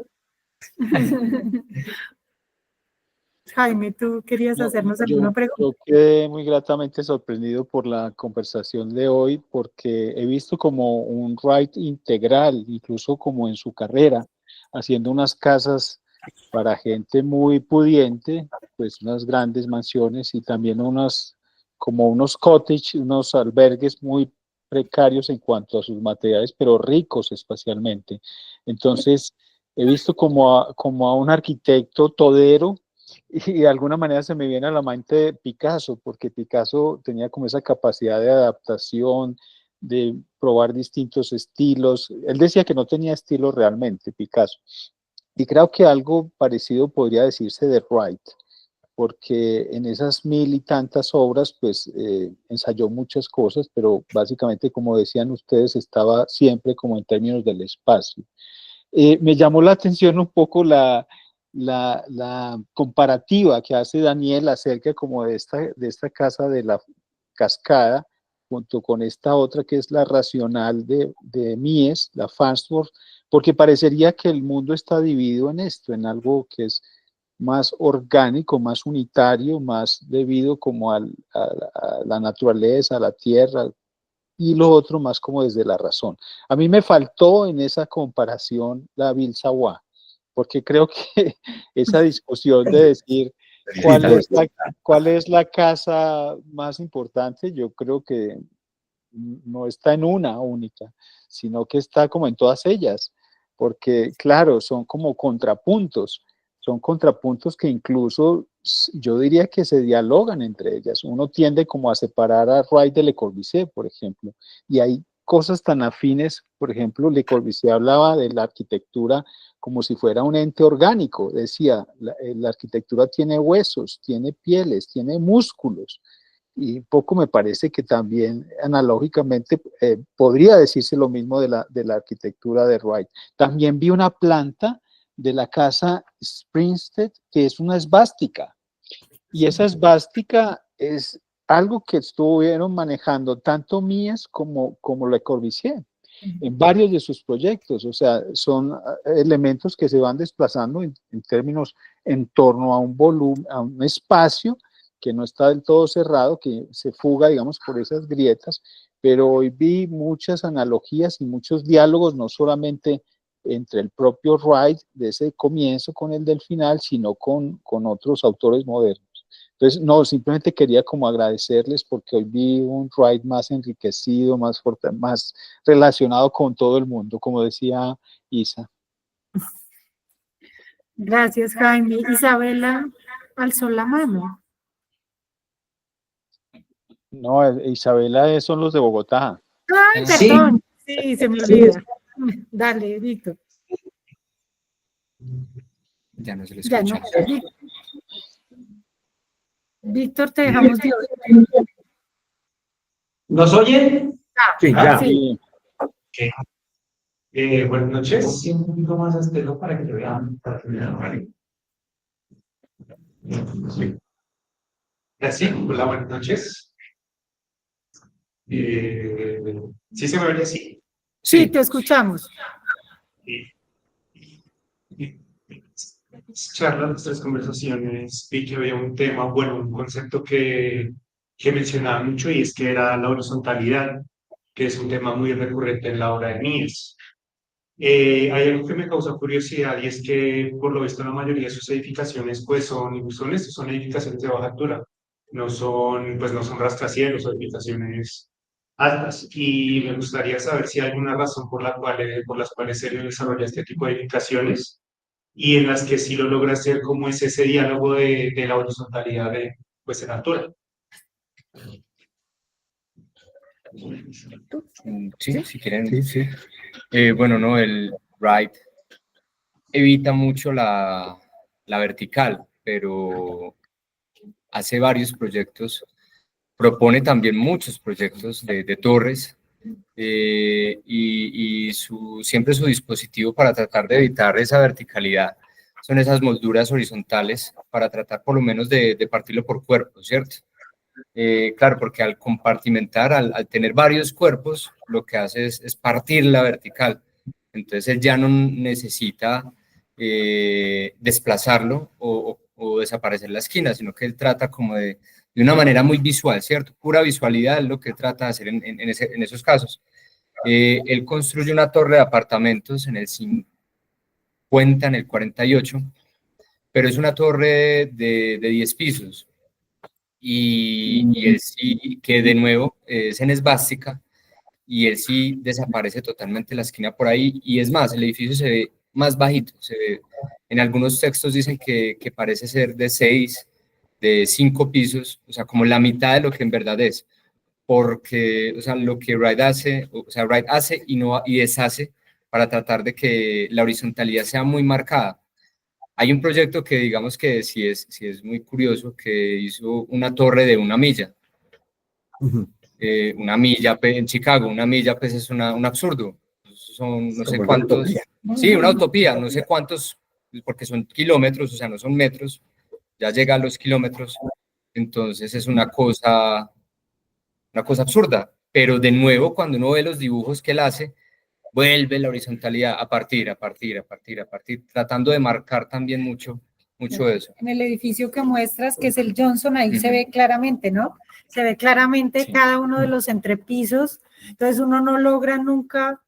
Jaime, ¿tú querías No, hacernos alguna pregunta? yo quedé muy gratamente sorprendido por la conversación de hoy porque he visto como un Wright integral, incluso como en su carrera, haciendo unas casas para gente muy pudiente, pues unas grandes mansiones y también como unos cottage, unos albergues muy precarios en cuanto a sus materiales, pero ricos espacialmente. Entonces, he visto como a un arquitecto todero y de alguna manera se me viene a la mente Picasso, porque Picasso tenía como esa capacidad de adaptación, de probar distintos estilos. Él decía que no tenía estilo realmente, Picasso. Y creo que algo parecido podría decirse de Wright, porque en esas mil y tantas obras, pues ensayó muchas cosas, pero básicamente, como decían ustedes, estaba siempre como en términos del espacio. Me llamó la atención un poco la comparativa que hace Daniel acerca como de esta casa de la cascada, junto con esta otra que es la racional de Mies, la Farnsworth, porque parecería que el mundo está dividido en esto, en algo que es más orgánico, más unitario, más debido como a la naturaleza, a la tierra, y lo otro más como desde la razón. A mí me faltó en esa comparación la Bill Sawá, porque creo que esa discusión de decir cuál es la casa más importante, yo creo que no está en una única, sino que está como en todas ellas, porque claro, son contrapuntos que incluso yo diría que se dialogan entre ellas. Uno tiende como a separar a Wright de Le Corbusier, por ejemplo, y hay cosas tan afines. Por ejemplo, Le Corbusier hablaba de la arquitectura como si fuera un ente orgánico, decía, la arquitectura tiene huesos, tiene pieles, tiene músculos, y poco me parece que también analógicamente podría decirse lo mismo de la arquitectura de Wright. También vi una planta de la casa Springstead que es una esvástica, y esa esvástica es algo que estuvieron manejando tanto Mies como Le Corbusier en varios de sus proyectos. O sea, son elementos que se van desplazando en términos en torno a un volumen, a un espacio que no está del todo cerrado, que se fuga, digamos, por esas grietas, pero hoy vi muchas analogías y muchos diálogos, no solamente entre el propio Wright de ese comienzo con el del final, sino con otros autores modernos. Entonces, no, simplemente quería como agradecerles porque hoy vi un Wright más enriquecido, más fuerte, más relacionado con todo el mundo, como decía Isa. Gracias, Jaime. Isabela alzó la mano. No, Isabela son los de Bogotá. Ay, perdón. Sí, se me olvida. Dale, Víctor. Ya no se le Ya no. escucha. Víctor, te dejamos de ¿Nos oyen? Sí, ya. Sí. Okay. Buenas noches. Sí, un poquito más a este lado para que lo vean. ¿Vale? Sí. Así, hola, buenas noches. ¿Sí se me oye así? Sí, te escuchamos. Charlas, nuestras conversaciones, vi que había un tema, bueno, un concepto que mencionaba mucho y es que era la horizontalidad, que es un tema muy recurrente en la obra de Mies. Hay algo que me causa curiosidad y es que por lo visto la mayoría de sus edificaciones pues son edificaciones de baja altura, pues no son rascacielos o edificaciones altas, y me gustaría saber si hay alguna razón por las cuales se desarrolla este tipo de edificaciones y en las que sí lo logra hacer, como es ese diálogo de la horizontalidad pues en altura. Sí, si quieren. Sí, sí. Bueno, no, el Wright evita mucho la vertical, pero hace varios proyectos, propone también muchos proyectos de torres, y siempre su dispositivo para tratar de evitar esa verticalidad son esas molduras horizontales para tratar por lo menos de partirlo por cuerpo, ¿cierto? Claro, porque al compartimentar, al tener varios cuerpos, lo que hace es partir la vertical. Entonces él ya no necesita desplazarlo o desaparecer la esquina, sino que él trata como de una manera muy visual, ¿cierto? Pura visualidad es lo que trata de hacer en esos casos. Él construye una torre de apartamentos en el 50, en el 48, pero es una torre de 10 pisos. Y él sí, que de nuevo es en esvástica, y él sí desaparece totalmente la esquina por ahí, y es más, el edificio se ve más bajito, en algunos textos dicen que parece ser de 6, de 5 pisos, o sea, como la mitad de lo que en verdad es, porque, o sea, lo que Wright hace, o sea, Wright hace y deshace para tratar de que la horizontalidad sea muy marcada. Hay un proyecto que digamos que sí es muy curioso, que hizo una torre de 1 milla. Una milla en Chicago, 1 milla pues es un absurdo. Son no sé cuántos. Sí, una utopía, no sé cuántos, porque son kilómetros, o sea, no son metros, ya llega a los kilómetros. Entonces es una cosa absurda. Pero de nuevo, cuando uno ve los dibujos que él hace, vuelve la horizontalidad a partir, tratando de marcar también mucho eso. En el edificio que muestras, que es el Johnson, ahí se ve claramente, ¿no? Se ve claramente cada uno de los entrepisos, entonces uno no logra nunca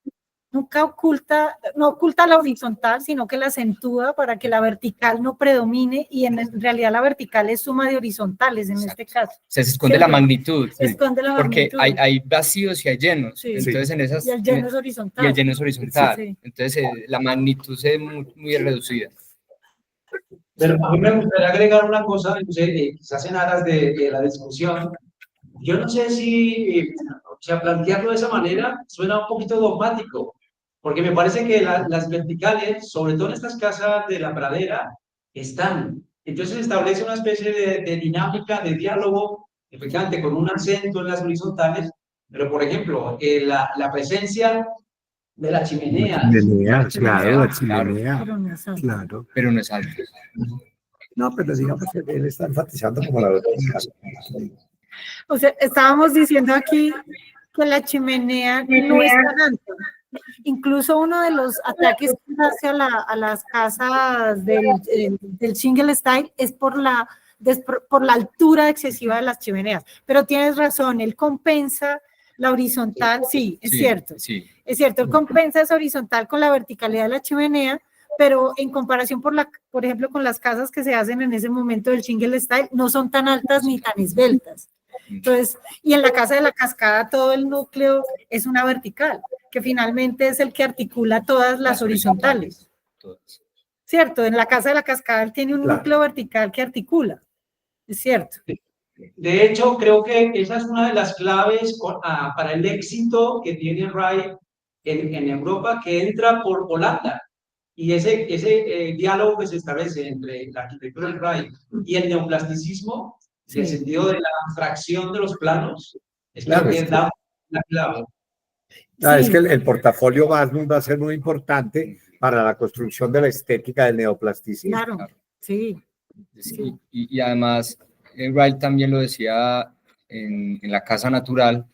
oculta la horizontal, sino que la acentúa para que la vertical no predomine, y en realidad la vertical es suma de horizontales en este caso. Se esconde la magnitud. Se esconde la porque magnitud. hay vacíos y hay llenos. Sí. Entonces en esas... Y el lleno es horizontal. Y el lleno es horizontal. Sí. Entonces la magnitud se ve muy reducida. Pero a mí me gustaría agregar una cosa, quizás en aras de la discusión. Yo no sé si, o sea, plantearlo de esa manera suena un poquito dogmático, porque me parece que las verticales, sobre todo en estas casas de la pradera, están. Entonces establece una especie de dinámica, de diálogo, efectivamente, con un acento en las horizontales, pero por ejemplo, la presencia de la chimenea. Claro, la chimenea. Claro. Pero no es alto. No, pero digamos que él está enfatizando como la vertical. O sea, estábamos diciendo aquí que la chimenea no es tan alta. Incluso uno de los ataques que hace a las casas del single style es por la altura excesiva de las chimeneas. Pero tienes razón, él compensa la horizontal, sí, es cierto. Sí. Es cierto, él compensa esa horizontal con la verticalidad de la chimenea, pero en comparación, por ejemplo, con las casas que se hacen en ese momento del single style, no son tan altas ni tan esbeltas. Entonces, y en la casa de la cascada todo el núcleo es una vertical, que finalmente es el que articula todas las horizontales. Todas. ¿Cierto? En la casa de la cascada él tiene un núcleo vertical que articula. Es cierto. De hecho, creo que esa es una de las claves para el éxito que tiene Wright en Europa, que entra por Holanda. Y ese diálogo que se establece entre la arquitectura de Wright y el neoplasticismo, en el sentido de la abstracción de los planos, es Claro, lo que da la clave. Es que el portafolio va a ser muy importante para la construcción de la estética del neoplasticismo. Claro, sí. Y además, Wright también lo decía en la casa natural,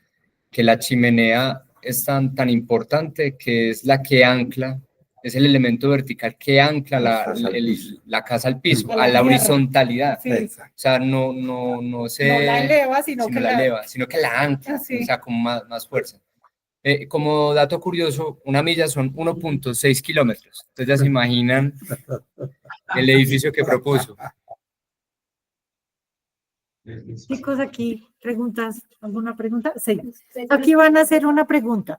que la chimenea es tan importante que es la que ancla, es el elemento vertical que ancla la casa al piso, a la horizontalidad. Sí. O sea, no la eleva, sino que la ancla, sí. O sea, con más fuerza. Como dato curioso, 1 milla son 1.6 kilómetros. Entonces ya se imaginan el edificio que propuso. Chicos, aquí, preguntas, ¿alguna pregunta? Sí. Aquí van a hacer una pregunta.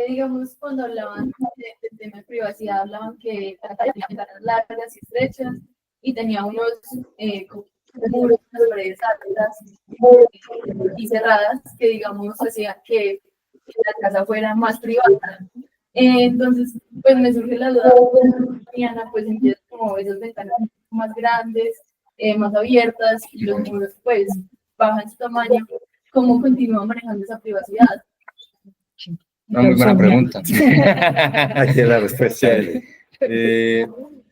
Digamos, cuando hablaban del tema de privacidad, hablaban que tenía ventanas largas y estrechas y tenía unos muros, unas paredes altas y cerradas que, digamos, hacían que la casa fuera más privada. Entonces, pues me surge la duda, Diana, pues empiezan como esas ventanas más grandes, más abiertas, y los muros pues bajan su tamaño. ¿Cómo continúa manejando esa privacidad? Una muy buena pregunta. Aquí es la respuesta.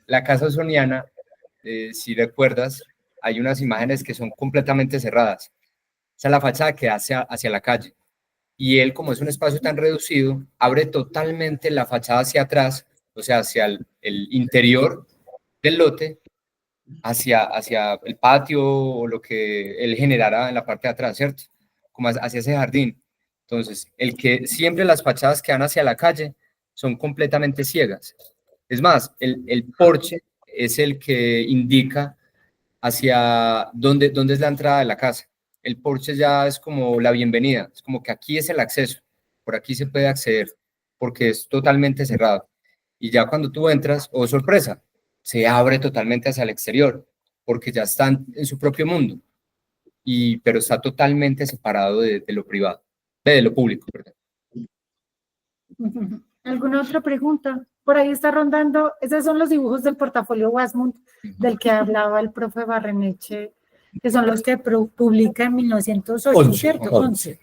La casa usoniana, si recuerdas, hay unas imágenes que son completamente cerradas. Esa es la fachada que da hacia la calle. Y él, como es un espacio tan reducido, abre totalmente la fachada hacia atrás, o sea, hacia el interior del lote, hacia el patio o lo que él generara en la parte de atrás, ¿cierto? Como hacia ese jardín. Entonces, el que siempre las fachadas que dan hacia la calle son completamente ciegas. Es más, el porche es el que indica hacia dónde es la entrada de la casa. El porche ya es como la bienvenida, es como que aquí es el acceso, por aquí se puede acceder, porque es totalmente cerrado. Y ya cuando tú entras, oh sorpresa, se abre totalmente hacia el exterior, porque ya están en su propio mundo, pero está totalmente separado de lo privado, de lo público, perdón. ¿Alguna otra pregunta? Por ahí está rondando, esos son los dibujos del portafolio Wasmund, del que hablaba el profe Barreneche, que son los que publica en 1908, ¿cierto? 11.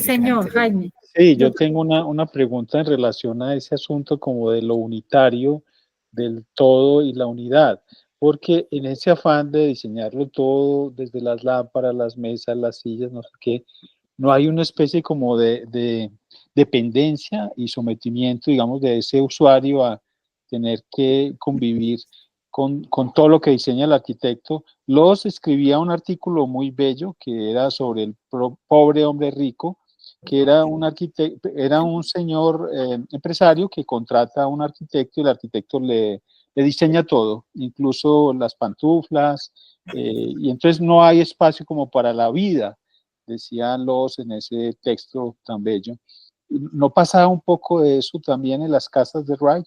Señor Jaime. Sí, yo tengo una pregunta en relación a ese asunto como de lo unitario, del todo y la unidad, porque en ese afán de diseñarlo todo, desde las lámparas, las mesas, las sillas, no sé qué, no hay una especie como de dependencia y sometimiento, digamos, de ese usuario a tener que convivir con todo lo que diseña el arquitecto. Loss escribía un artículo muy bello que era sobre el pobre hombre rico, que era un arquitecto, era un señor empresario que contrata a un arquitecto y el arquitecto le diseña todo, incluso las pantuflas, y entonces no hay espacio como para la vida, decían los en ese texto tan bello. ¿No pasaba un poco de eso también en las casas de Wright?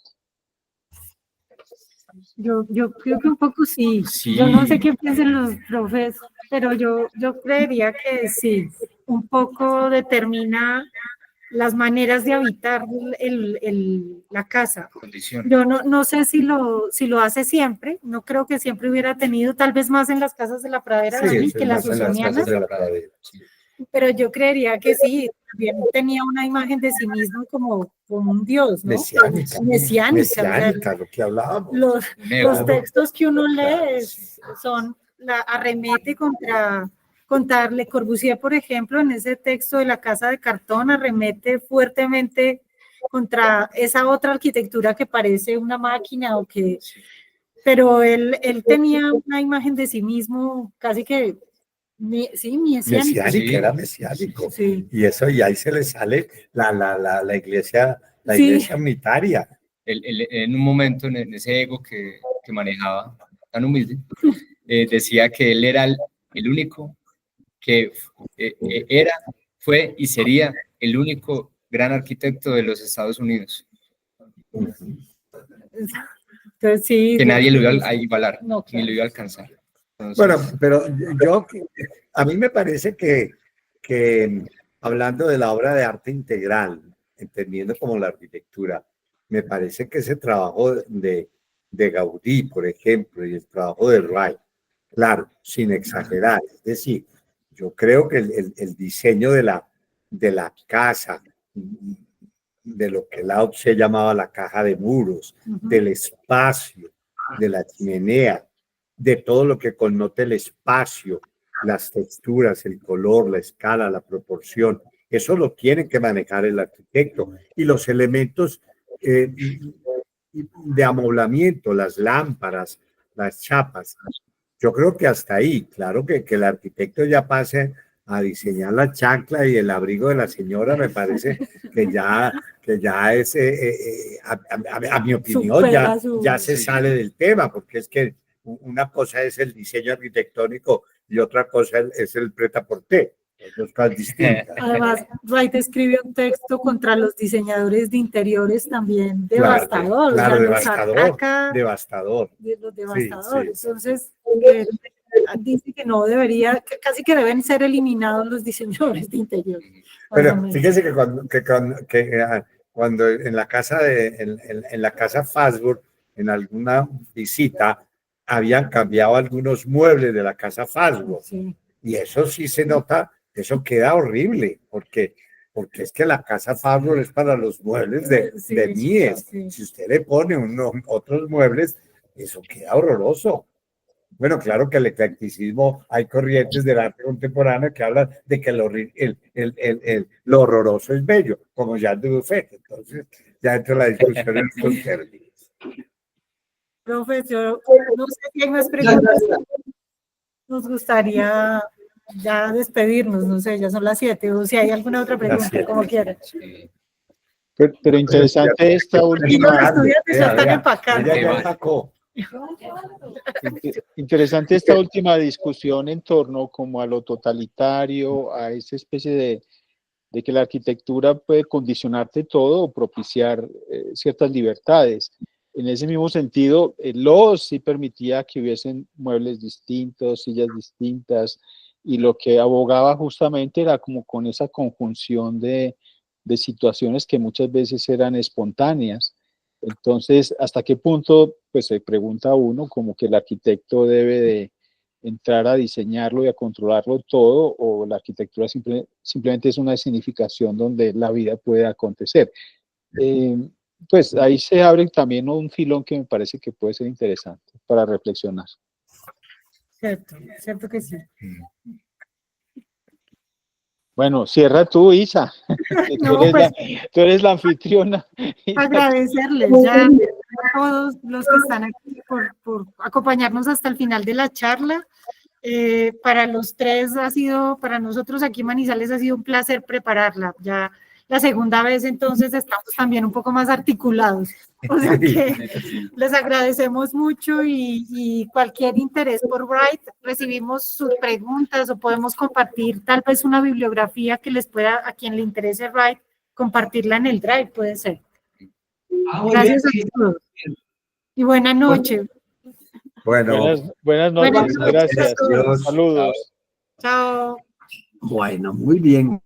Yo creo que un poco sí. Sí. Yo no sé qué piensan los profes, pero yo creería que sí, un poco determina las maneras de habitar la casa. Condición. Yo no sé si lo hace siempre, no creo que siempre hubiera tenido, tal vez más en las casas de la pradera que las usonianas, pero yo creería que sí, también tenía una imagen de sí mismo como un dios, ¿no? Mesiánica, lo que hablábamos. Los textos que uno lee son arremete contra Le Corbusier, por ejemplo, en ese texto de la casa de cartón, arremete fuertemente contra esa otra arquitectura que parece una máquina pero él tenía una imagen de sí mismo casi que mesiánico. Era mesiánico. Sí. Y eso, y ahí se le sale la iglesia, iglesia unitaria. En un momento, en ese ego que manejaba, tan humilde, decía que él era el único que fue y sería el único gran arquitecto de los Estados Unidos. Entonces, sí, que nadie lo iba a igualar, no, claro, ni lo iba a alcanzar. Entonces, bueno, pero a mí me parece que hablando de la obra de arte integral, entendiendo como la arquitectura, me parece que ese trabajo de Gaudí, por ejemplo, y el trabajo de Wright, claro, sin exagerar, es decir, yo creo que el diseño de la casa, de lo que Lao Tse llamaba la caja de muros, del espacio, de la chimenea, de todo lo que connote el espacio, las texturas, el color, la escala, la proporción. Eso lo tiene que manejar el arquitecto. Y los elementos de amoblamiento, las lámparas, las chapas. Yo creo que hasta ahí, claro que el arquitecto ya pase a diseñar la chancla y el abrigo de la señora, me parece que ya es, a mi opinión, ya se sale del tema, porque es que una cosa es el diseño arquitectónico y otra cosa es el prêt-à-porter. Dos cosas distintas. Además, Wright escribe un texto contra los diseñadores de interiores también devastador. Claro, devastador. Los devastadores. Sí. Entonces, dice que no debería, que casi que deben ser eliminados los diseñadores de interiores. Pero fíjese que cuando en la casa en la casa Fazbear, en alguna visita, habían cambiado algunos muebles de la casa Fazbear. Sí. Y eso sí se nota, eso queda horrible, porque es que la casa Fazbear es para los muebles de Mies. Sí. Si usted le pone otros muebles, eso queda horroroso. Bueno, claro que el eclecticismo, hay corrientes del arte contemporáneo que hablan de que lo horroroso es bello, como Jean de Buffet. Entonces, ya entra la discusión en estos términos. Profesor, no sé si hay más preguntas. Nos gustaría ya despedirnos, no sé, ya son las 7, o si hay alguna otra pregunta, como quieran. Sí. Pero interesante esta Y los última, estudiantes ya están empacando. Ella ya sacó. interesante esta última discusión en torno como a lo totalitario, a esa especie de que la arquitectura puede condicionarte todo o propiciar ciertas libertades. En ese mismo sentido, el LOS sí permitía que hubiesen muebles distintos, sillas distintas, y lo que abogaba justamente era como con esa conjunción de situaciones que muchas veces eran espontáneas. Entonces, ¿hasta qué punto, pues se pregunta uno, como que el arquitecto debe de entrar a diseñarlo y a controlarlo todo, o la arquitectura simplemente es una escenificación donde la vida puede acontecer? Pues ahí se abre también un filón que me parece que puede ser interesante para reflexionar. Cierto que sí. Bueno, cierra tú, Isa. No, pues, Tú eres la anfitriona. agradecerles ya a todos los que están aquí por acompañarnos hasta el final de la charla. Para los tres para nosotros aquí en Manizales ha sido un placer prepararla. Ya la segunda vez, entonces estamos también un poco más articulados. O sea que les agradecemos mucho y cualquier interés por Wright, recibimos sus preguntas o podemos compartir tal vez una bibliografía que les pueda, a quien le interese Wright, compartirla en el Drive, puede ser. Gracias a todos. Y buena noche. Bueno, Buenas noches, gracias. Adiós. Saludos. Chao. Bueno, muy bien.